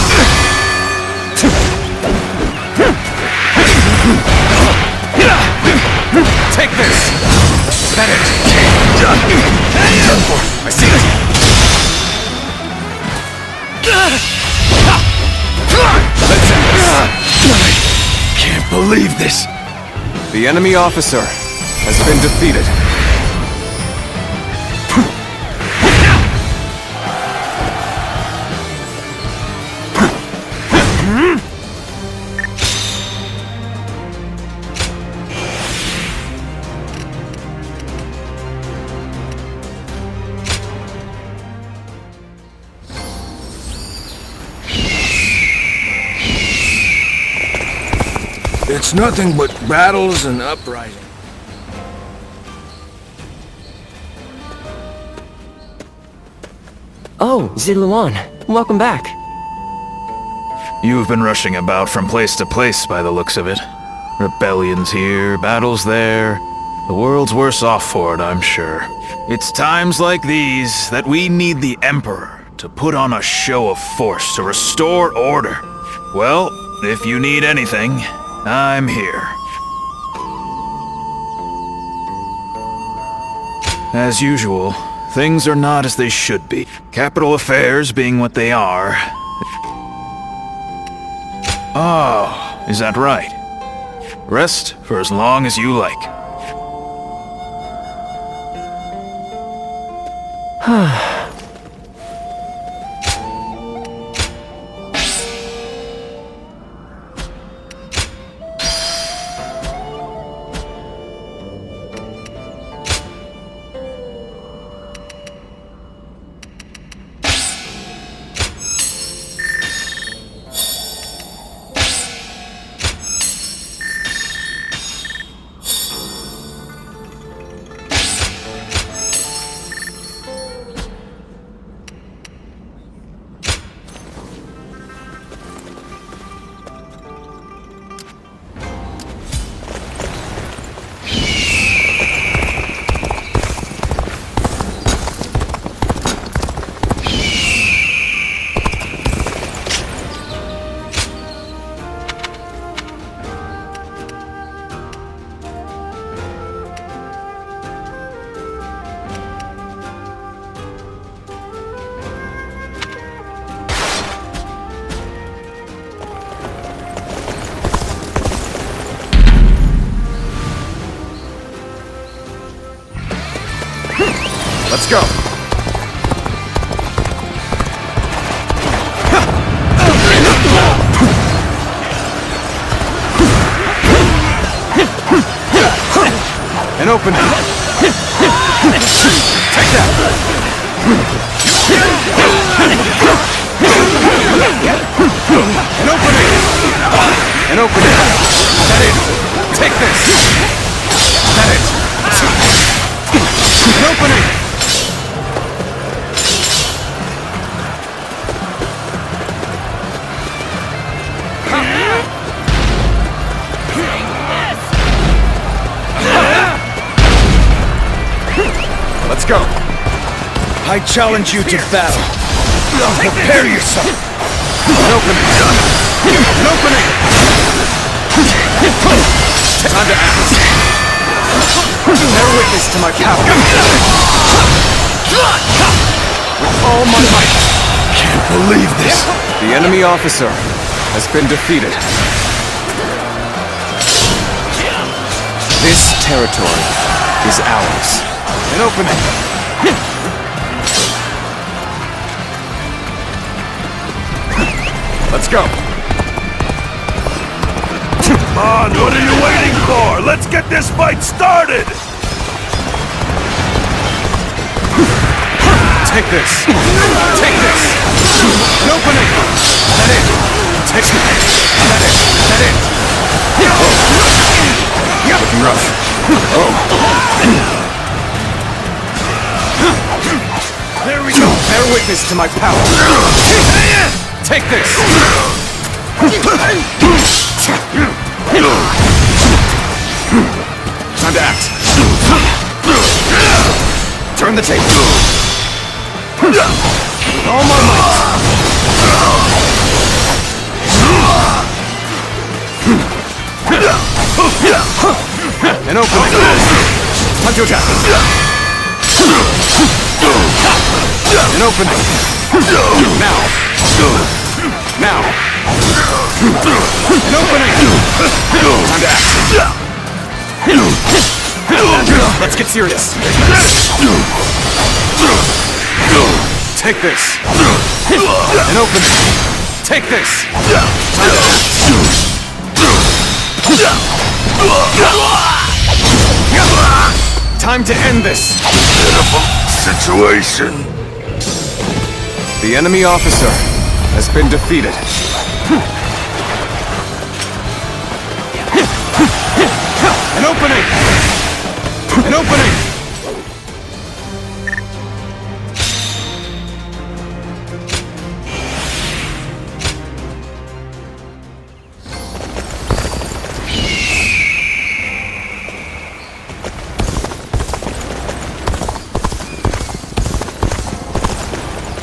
Take this. Is that it? Done for. I see it. Let's end this. Can't believe this. The enemy officer has been defeated. It's nothing but battles and uprisings. Oh, Ziluan, welcome back. You've been rushing about from place to place by the looks of it. Rebellions here, battles there. The world's worse off for it, I'm sure. It's times like these that we need the Emperor to put on a show of force to restore order. Well, if you need anything, I'm here. As usual, things are not as they should be. Capital affairs being what they are. Oh, is that right? Rest for as long as you like. Let's go. An opening! Take that! An opening! An opening! That it! Take this! That it! An opening! Let's go! I challenge you to battle. Prepare yourself. An opening! An opening! Time to act! Bear witness to my power! With all my might! Can't believe this. The enemy officer has been defeated. This territory is ours. An opening! Let's go! Come on, what are you waiting for? Let's get this fight started! Take this! Take this! An opening! That it! Take it! That it! That it! Looking rough. There we go! Bear witness to my power! Take this! Time to act! Turn the tables! All my might! An opening! Time to attack! An opening! Now! Now! An opening! Time to act! Let's get serious! Take this! An opening! Take this! Time to act! Time to end this! Pitiful situation. The enemy officer has been defeated. An opening! An opening!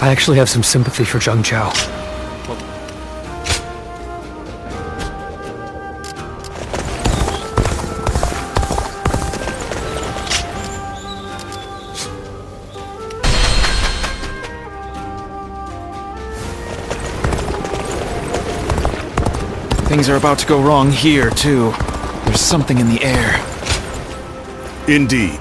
I actually have some sympathy for Zheng Chao. Things are about to go wrong here, too. There's something in the air. Indeed.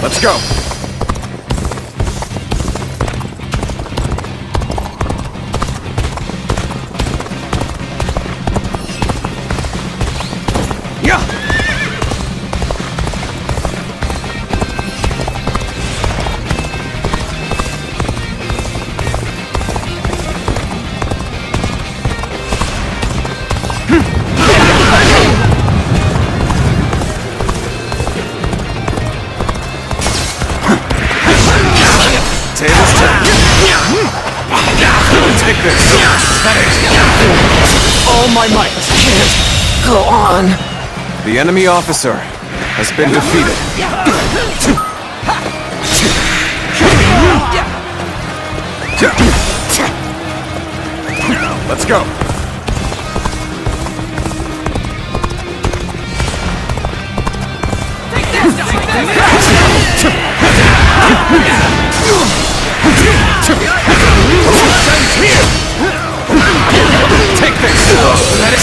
Let's go! my might! Can't go on. The enemy officer has been defeated. Let's go! Take this! That is...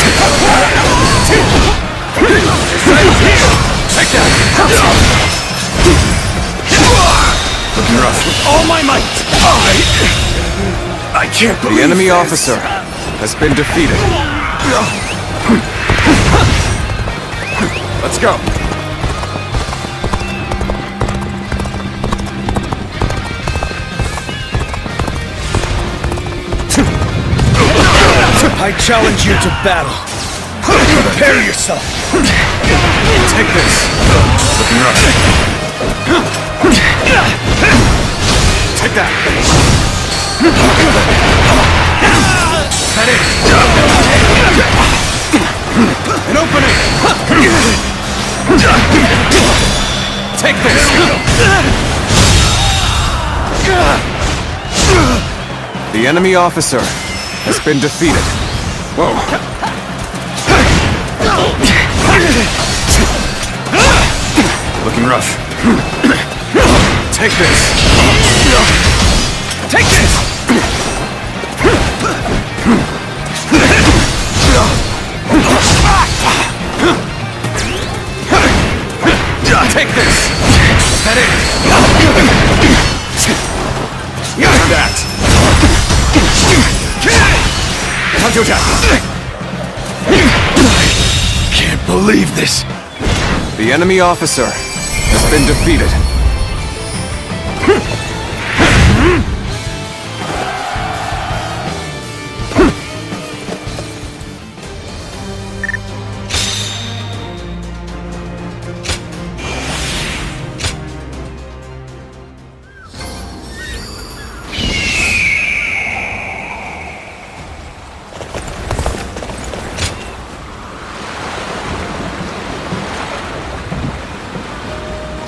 Take that! Looking rough. With all my might! I can't believe The enemy this. officer has been defeated. Let's go! I challenge you to battle. Prepare yourself. Take this! Looking rough. Take that! That is! An opening! Take this! The enemy officer has been defeated. Whoa! Looking rough. Take this! Take this! Take this! That is! Time to act! Time to attack! Can't believe this. The enemy officer has been defeated.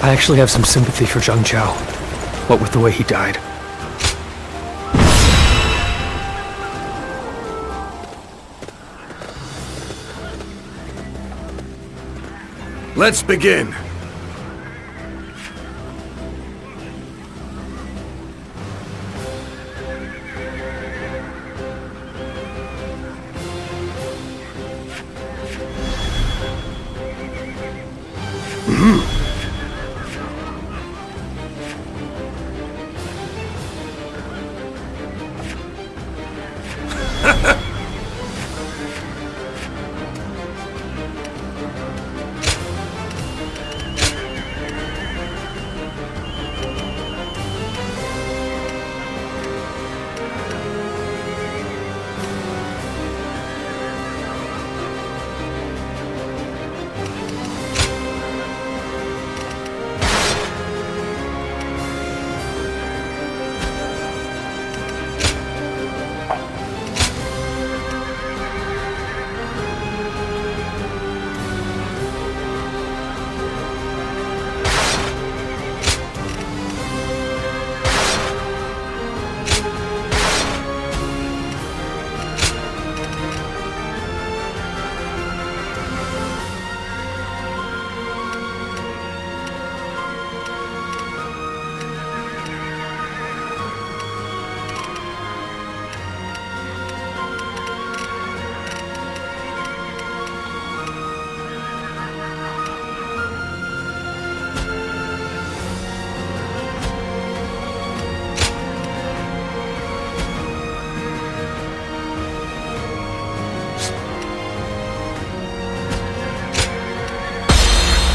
I actually have some sympathy for Zhang Chao, what with the way he died. Let's begin.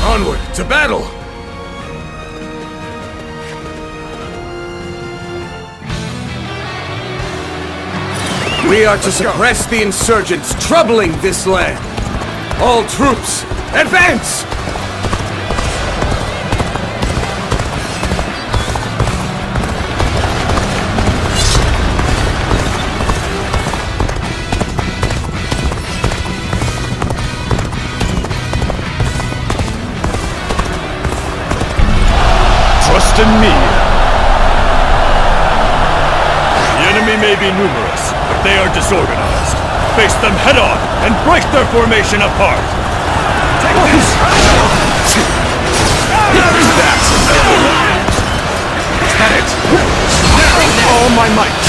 Onward to battle! We are to suppress the insurgents troubling this land. All troops, advance! than me. The enemy may be numerous, but they are disorganized. Face them head on and break their formation apart. Take this! That! Is that it? All my might!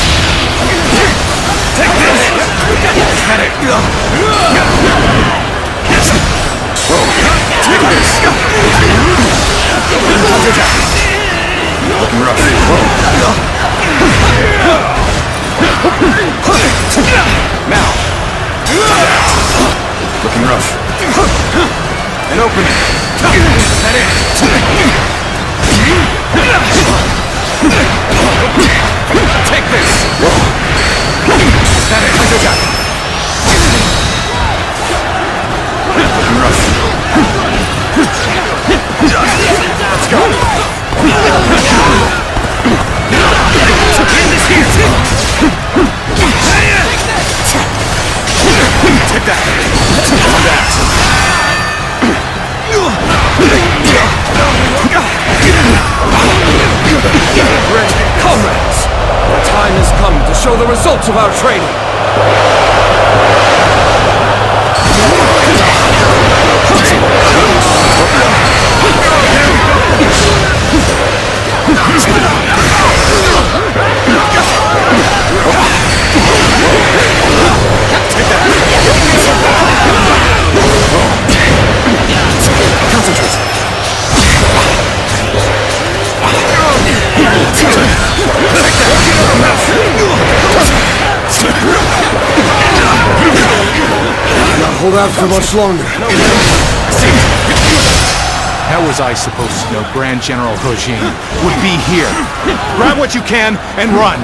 Take this! Is that it? Take this! Looking rough. Now! Looking rough. An opening. Is that it? Take this! Is that it? Counterattack! Looking rough. Let's go! End this here! Take that! On that! Comrades! The time has come to show the results of our training! Hold out for much longer. How was I supposed to know Grand General Hojin would be here? Grab what you can and run!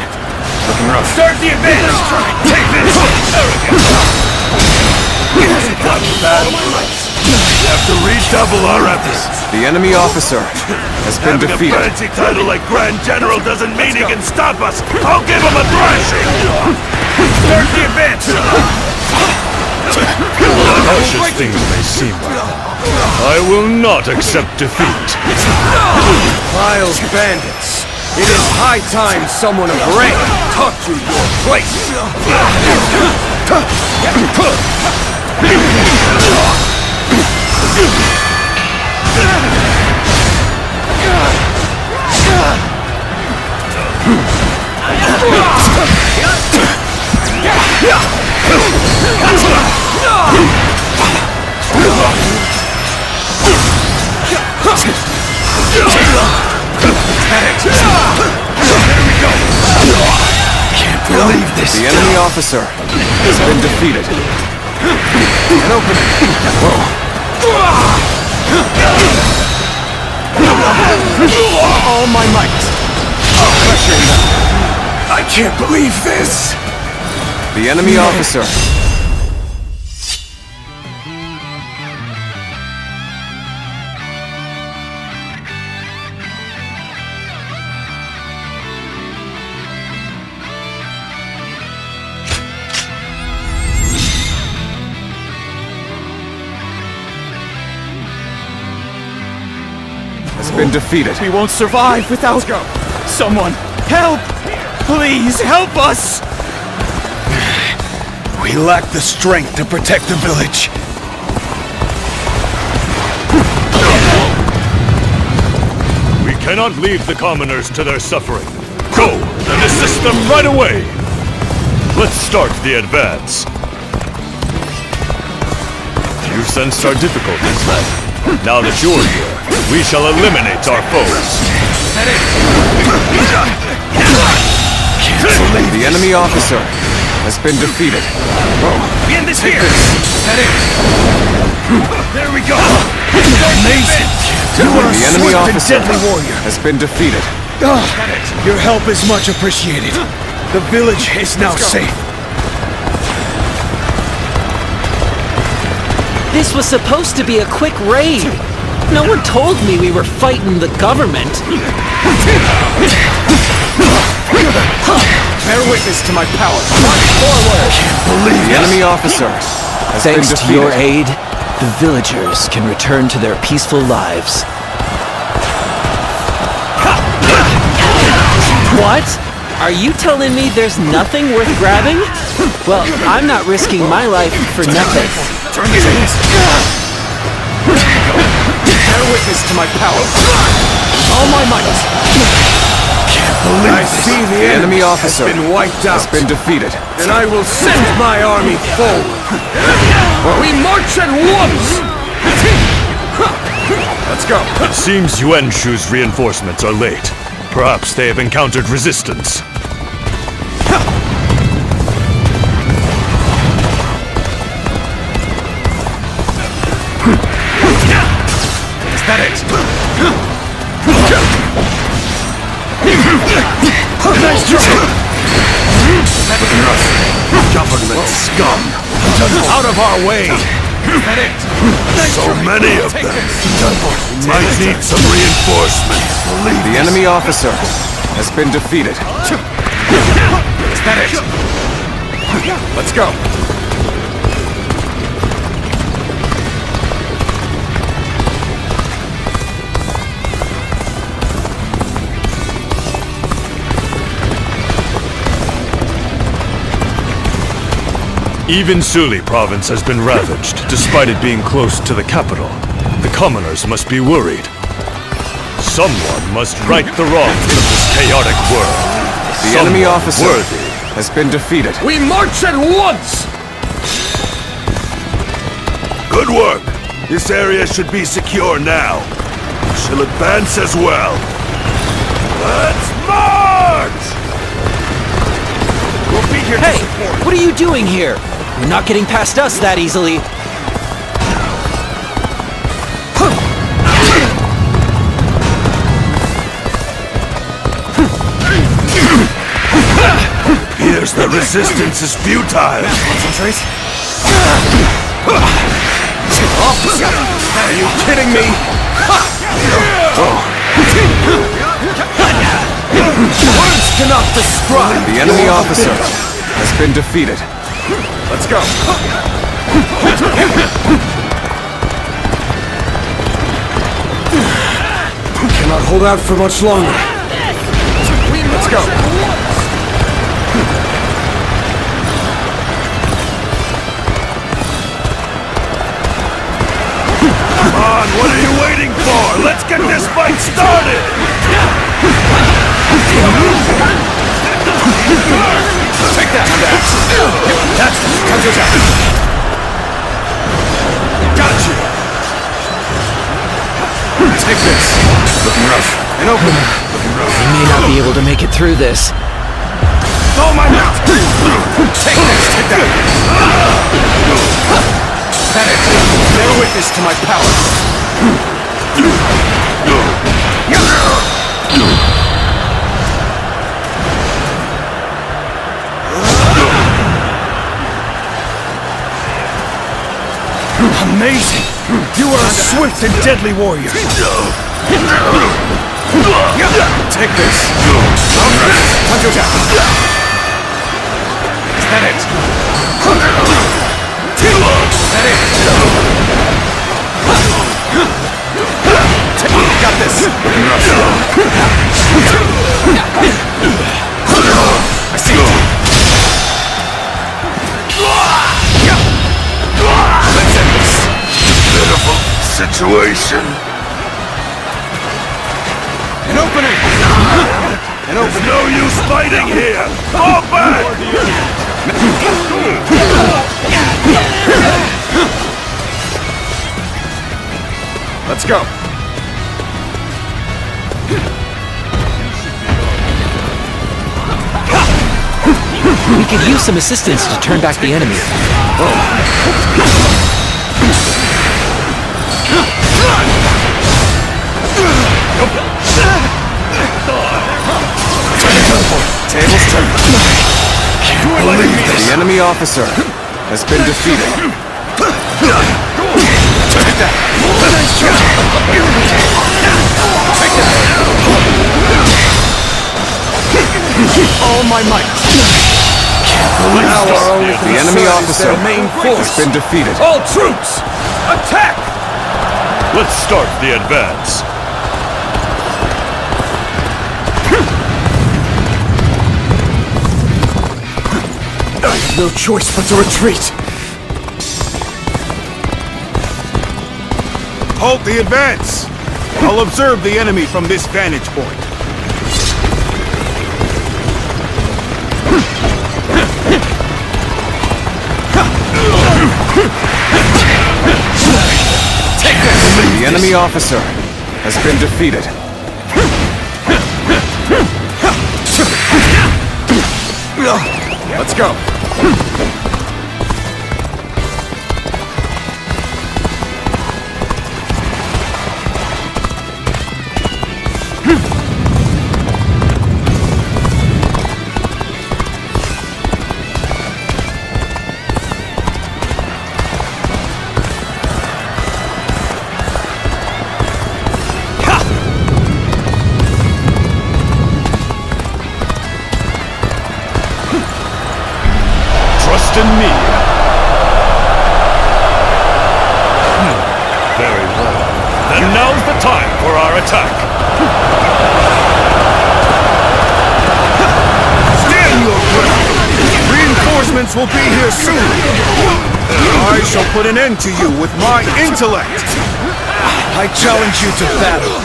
Looking rough. Start the advance! Take this! We have to redouble our efforts. The enemy officer has been Having defeated. a fancy title like Grand General doesn't mean he can stop us. I'll give him a thrashing. Start the advance. Harsh as things may seem right now, I will not accept defeat. Miles bandits, it is high time someone of rank taught you your place. Can't believe this. The enemy officer has been defeated. An opening. All my might. Pressuring them. I can't believe this. The enemy officer. Has been defeated. We won't survive without someone. Help! Please help us! We lack the strength to protect the village. We cannot leave the commoners to their suffering. Go and assist them right away. Let's start the advance. You've sensed our difficulties, lad. Now that you're here, we shall eliminate our foes. The enemy officer has been defeated. In this here! There we go! Amazing! You are a The enemy swift and officer deadly warrior. has been defeated. Your help is much appreciated. The village is now safe. This was supposed to be a quick raid. No one told me we were fighting the government. Bear witness to my power. Forward! Can't believe The enemy officer has been Thanks to defeated. your aid, the villagers can return to their peaceful lives. What? Are you telling me there's nothing worth grabbing? Well, I'm not risking my life for nothing. Turn these hands. Bear witness to my power. All my might. I see the enemy officer has been wiped out. Has been defeated. Then I will send my army forward. We march at once. Let's go. It seems Yuan Shu's reinforcements are late. Perhaps they have encountered resistance. Is that it? Nice try! Government scum! Out of our way! Is that it? So many of them! We might need some reinforcements. The enemy officer has been defeated. Is that it? Let's go! Even Suli province has been ravaged, despite it being close to the capital. The commoners must be worried. Someone must right the wrongs of this chaotic world. The enemy officer has been defeated. We march at once! Good work! This area should be secure now. We shall advance as well. Let's march! We'll be here Hey, to support. what are you doing here? You're not getting past us that easily. Here's the resistance is futile. Concentrate. Officer! Are you kidding me? Words cannot describe. The enemy officer has been defeated. Let's go. Cannot hold out for much longer. Let's go. Come on, what are you waiting for? Let's get this fight started! Take that. That's counterattack. Got you. Take this. Looking rough. And open. Looking rough. We may not be able to make it through this. Oh my mouth! Take this. Take that. That it. Bear witness to my power. Amazing! You are a swift and deadly warrior. Take this. Counterattack. Is that it? That it? Got this. I see it. Let's end this. Pitiful situation. An opening. There's no use fighting here. Fall back! Let's go. We could use some assistance to turn back the enemy. Tables turned. The enemy officer has been defeated. Take that. Nice try. Take that. All my might. The enemy officer has been defeated. All troops, attack! Let's start the advance. No choice but to retreat. Halt the advance! I'll observe the enemy from this vantage point. Take this! The enemy officer has been defeated. Let's go. Trust in me. Very well. Then now's the time for our attack. Stand your ground! Reinforcements will be here soon! I shall put an end to you with my intellect! I challenge you to battle.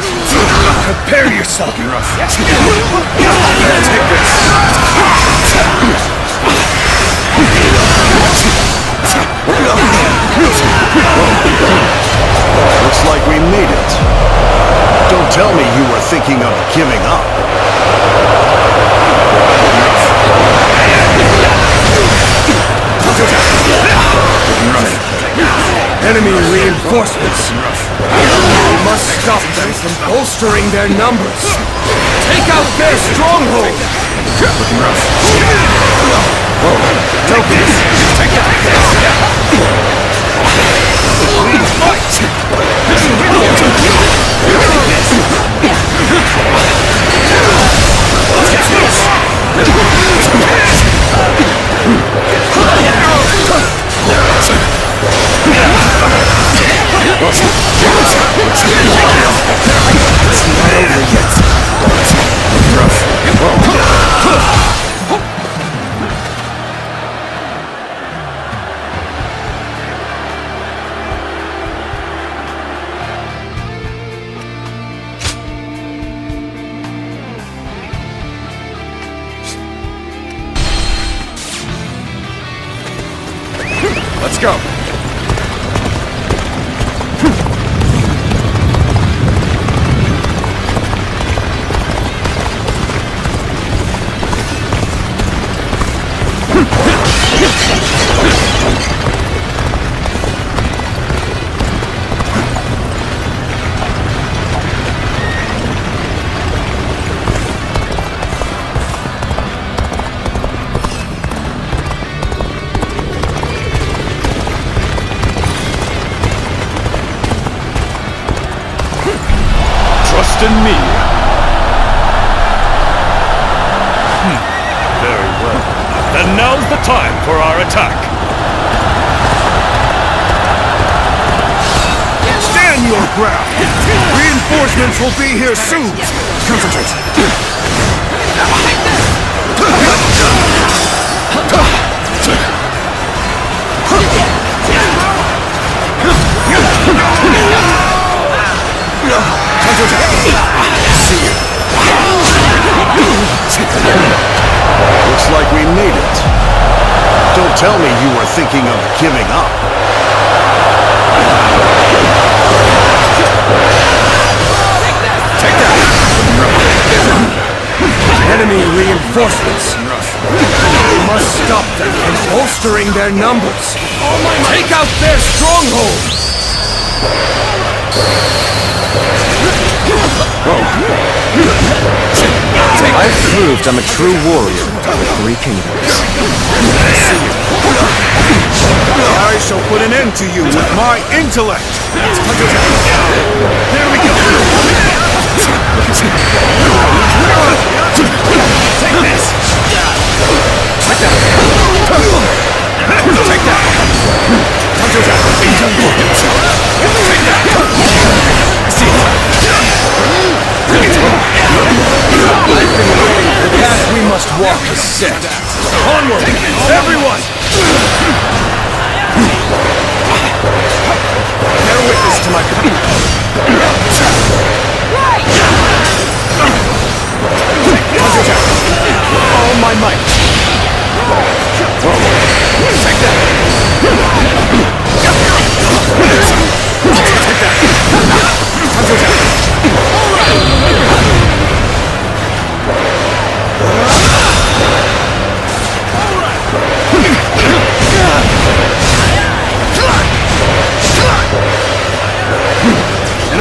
Prepare yourself. Take this. Looks like we made it. Don't tell me you were thinking of giving up. Enemy reinforcements. We must stop them from bolstering their numbers. Take out their stronghold. Looking rough. Tokens, take that. Let's go. Trust in me. Very well. Then now's the time for our attack. Stand your ground! Reinforcements will be here soon! Concentrate. See you. Looks like we made it. Don't tell me you were thinking of giving up. Take that. Enemy reinforcements. We must stop them from bolstering their numbers. Take out their stronghold. I've proved I'm a true warrior with 3 kingdoms. I shall put an end to you with my intellect! There we go! Take this! Take that! Take that! Take that! See it! The path we must walk is set. Onward! Everyone!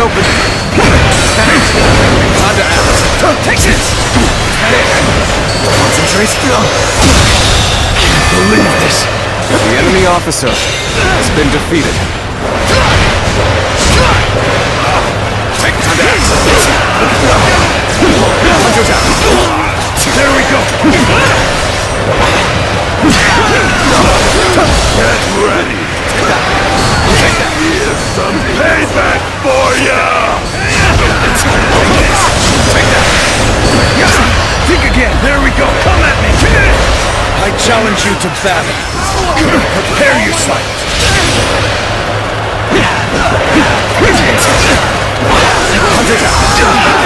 opening. That it. Time to act. Take this. That it. Concentrate. Can't believe this. The enemy officer has been defeated. Take time to act. There we go. Get ready. Here's some payback for ya! Take that. Think again. There we go. Come at me. I challenge you to battle. Prepare yourself.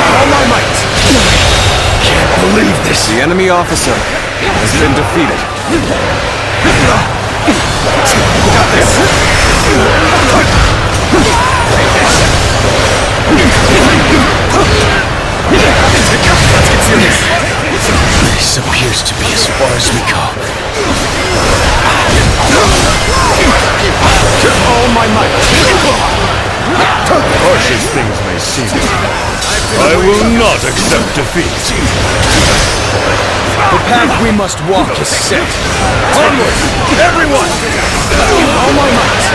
All my might. Can't believe this. The enemy officer has been defeated. Got this. Let's get serious. This appears to be as far as we go. All my might. Harsh as things may seem, I will not accept defeat. The path we must walk is set. Onward, everyone! All my might.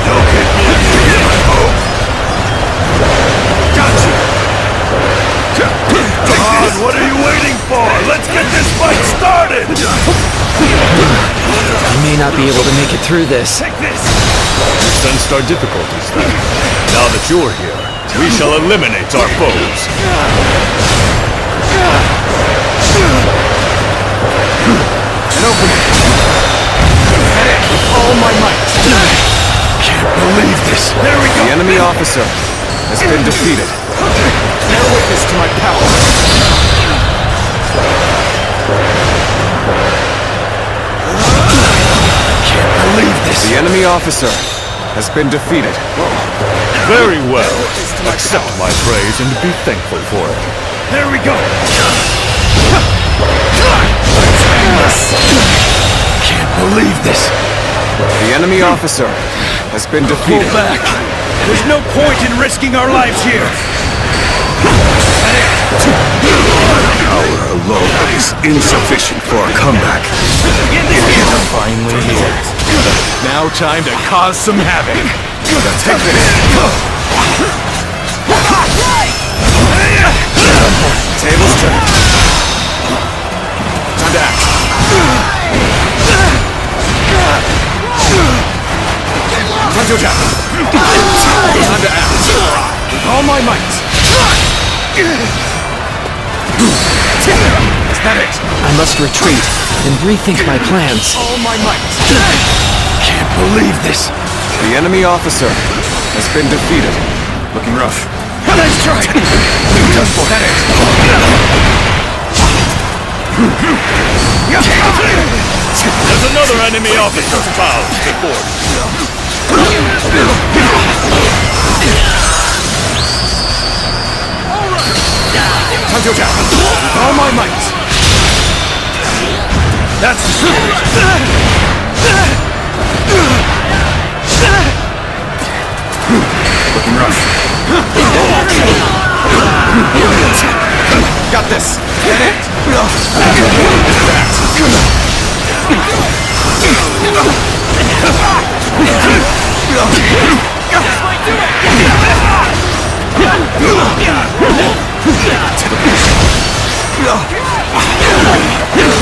Don't get me here, I hope. Got you. Come on, what are you waiting for? Let's get this fight started! I may not be able to make it through this. You sensed our difficulties then. Now that you're here, we shall eliminate our foes. An opening. With all my might. Can't believe this. There we go. The enemy officer has been defeated. Bear witness to my power. Can't believe this. The enemy officer has been defeated. Very well. Accept my praise and be thankful for it. There we go. Can't believe this. The enemy officer has been Pull defeated. back. There's no point in risking our lives here. Power alone is insufficient for a comeback. Finally here. Now time to cause some havoc. Take this. Tables turned. Time to act. Time to attack. Time to act. With all my might. Is that it? I must retreat and rethink my plans. All my might. Can't believe this. The enemy officer has been defeated. Looking rough. Nice try. Done for. That it. There's another enemy officer's bound before you. Time to attack. With all my might. That's the spirit. Looking rough. Got this. Get it.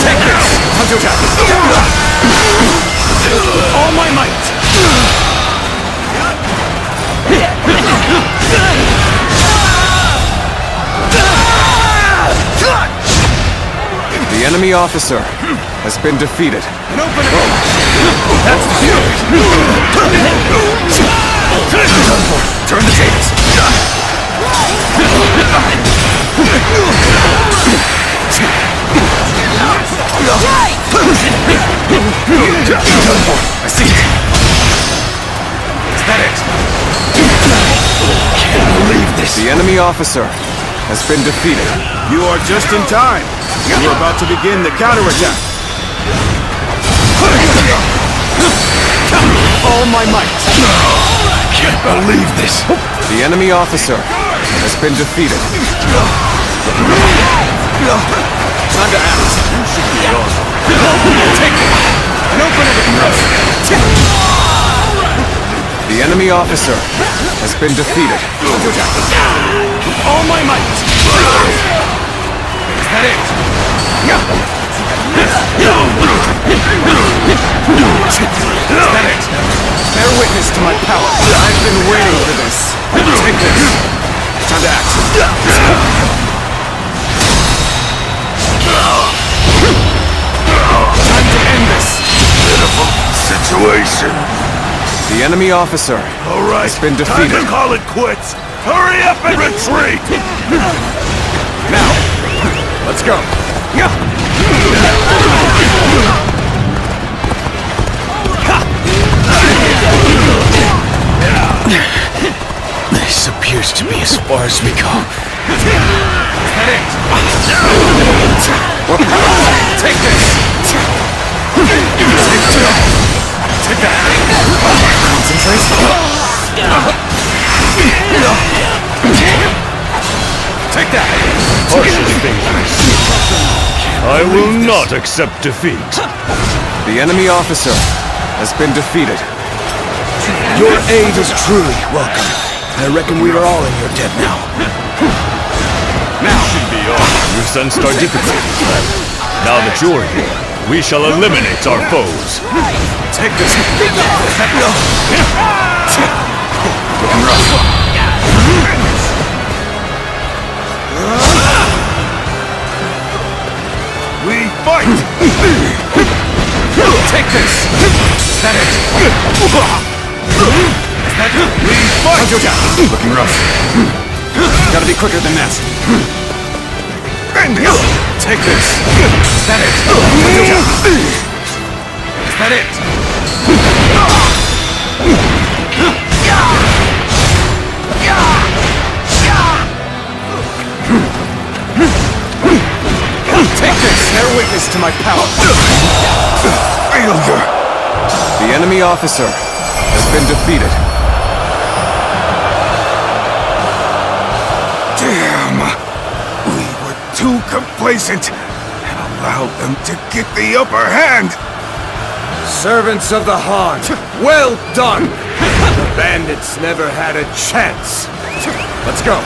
Take this. Time to attack. All my might. The enemy officer has been defeated. An opening. That's the spirit. Turn the tables. I see it. Is that it? Can't believe this. The enemy officer has been defeated. You are just in time. We're about to begin the counterattack. All all my might. Can't believe this. The enemy officer has been defeated. Time to act. Take it. And open it with The enemy officer has been defeated. With all my might. Is that it? Is that it? Bear witness to my power. I've been waiting for this. Take this. Time to act. Time to end this. Pitiful situation. The enemy officer has been defeated. Time to call it quits. Hurry up and retreat. Now, let's go. This appears to be as far as we go. Take this. Take that. Concentrate. Take that. Harshest fingers. I will not accept defeat. The enemy officer has been defeated. Your aid is truly welcome. I reckon we are all in your debt now. Now should be all. You sensed our difficulties, then. Now that you're here, we shall eliminate our foes. Take this. Looking rough. We fight. Take this. Is that it? We fight. Looking rough. Gotta be quicker than that. Take this. Is that it? Is that it? Take this. Bear witness to my power. Failure. The enemy officer has been defeated. Damn! We were too complacent and allowed them to get the upper hand! Servants of the Han, well done! The bandits never had a chance. Let's go.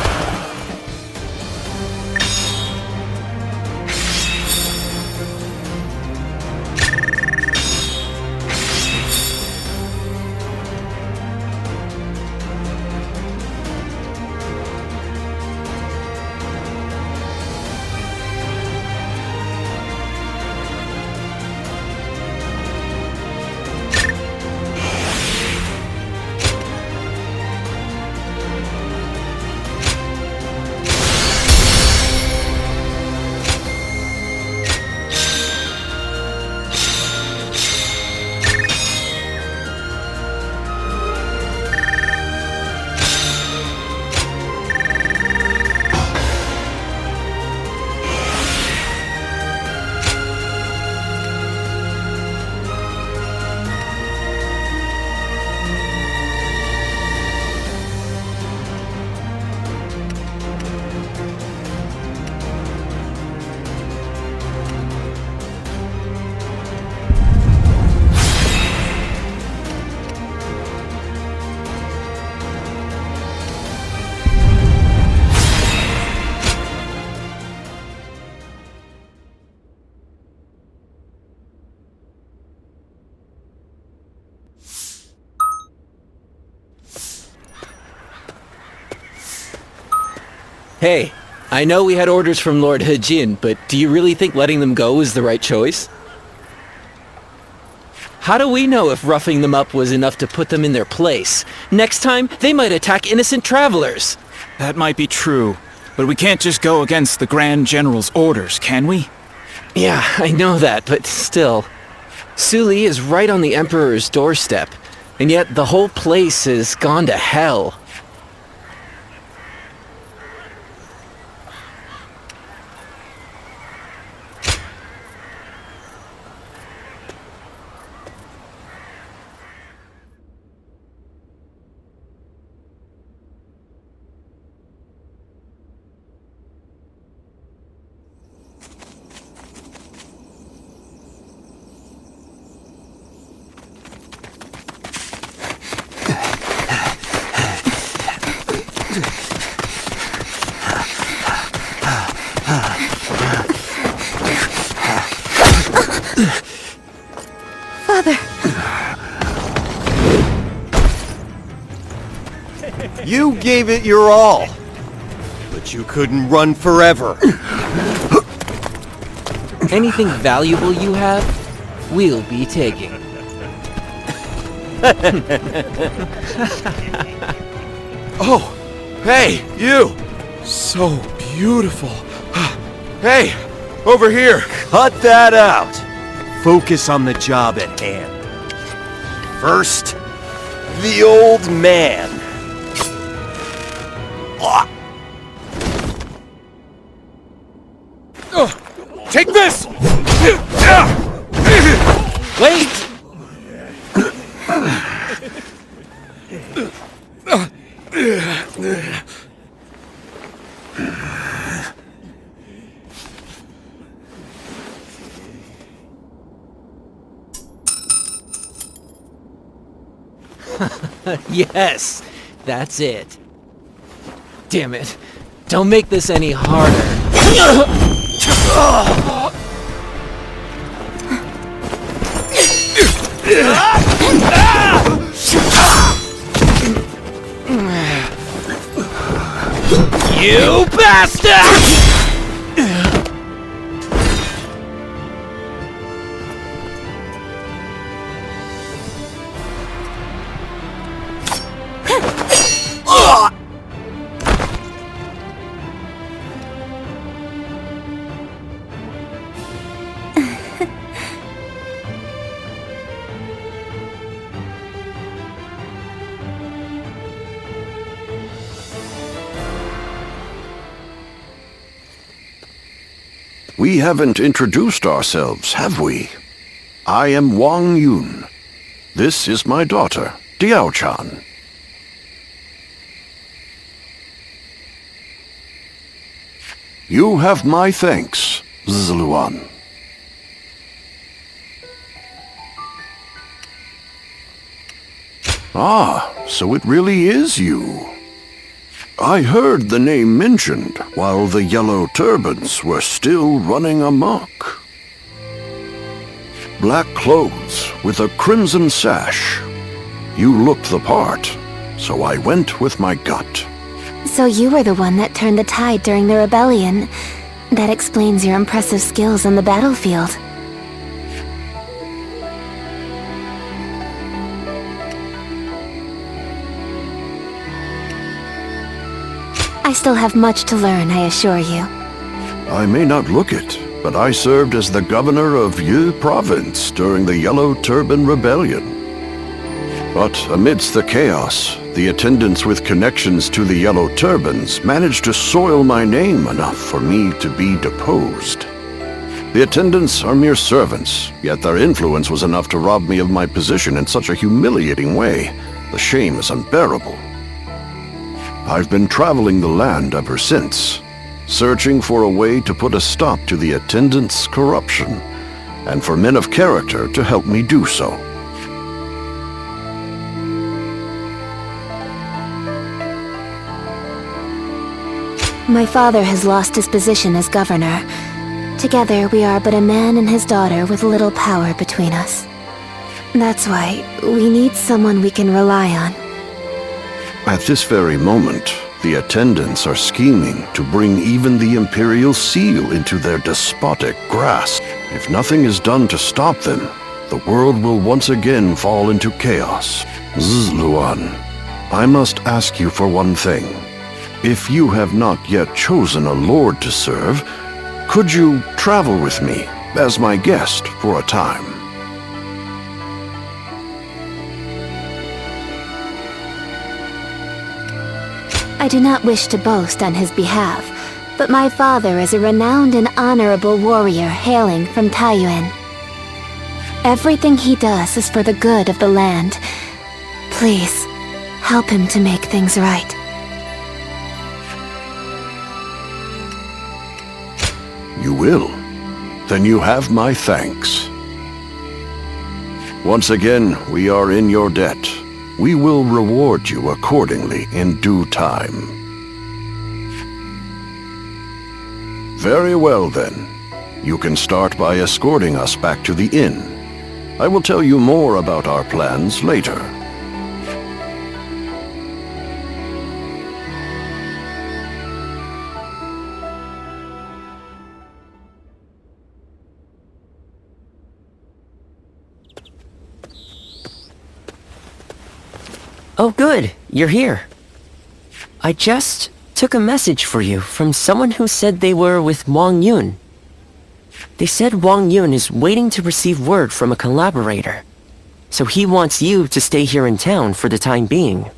Hey, I know we had orders from Lord He-Jin, but do you really think letting them go is the right choice? How do we know if roughing them up was enough to put them in their place? Next time, they might attack innocent travelers. That might be true, but we can't just go against the Grand General's orders, can we? Yeah, I know that, but still. Suli is right on the Emperor's doorstep, and yet the whole place has gone to hell. You gave it your all. But you couldn't run forever. Anything valuable you have, we'll be taking. Oh, hey, you! So beautiful. Hey, over here. Cut that out. Focus on the job at hand. First, the old man. Take this! Wait! Yes, that's it. Damn it. Don't make this any harder. You bastard! We haven't introduced ourselves, have we? I am Wang Yun. This is my daughter, Diao-chan. You have my thanks, Zluan. Ah, so it really is you. I heard the name mentioned while the Yellow Turbans were still running amok. Black clothes with a crimson sash. You looked the part, so I went with my gut. So you were the one that turned the tide during the rebellion. That explains your impressive skills on the battlefield. I still have much to learn, I assure you. I may not look it, but I served as the governor of Yi Province during the Yellow Turban Rebellion. But amidst the chaos, the attendants with connections to the Yellow Turbans managed to soil my name enough for me to be deposed. The attendants are mere servants, yet their influence was enough to rob me of my position in such a humiliating way. The shame is unbearable. I've been traveling the land ever since, searching for a way to put a stop to the attendants' corruption, and for men of character to help me do so. My father has lost his position as governor. Together, we are but a man and his daughter with little power between us. That's why we need someone we can rely on. At this very moment, the attendants are scheming to bring even the Imperial Seal into their despotic grasp. If nothing is done to stop them, the world will once again fall into chaos. Zluan, I must ask you for one thing. If you have not yet chosen a lord to serve, could you travel with me as my guest for a time? I do not wish to boast on his behalf, but my father is a renowned and honorable warrior hailing from Taiyuan. Everything he does is for the good of the land. Please, help him to make things right. You will? Then you have my thanks. Once again, we are in your debt. We will reward you accordingly in due time. Very well then. You can start by escorting us back to the inn. I will tell you more about our plans later. Oh good, you're here. I just took a message for you from someone who said they were with Wang Yun. They said Wang Yun is waiting to receive word from a collaborator, so he wants you to stay here in town for the time being.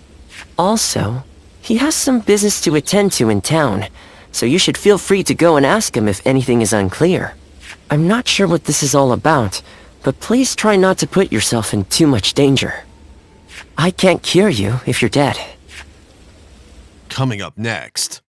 Also, he has some business to attend to in town, so you should feel free to go and ask him if anything is unclear. I'm not sure what this is all about, but please try not to put yourself in too much danger. I can't cure you if you're dead. Coming up next.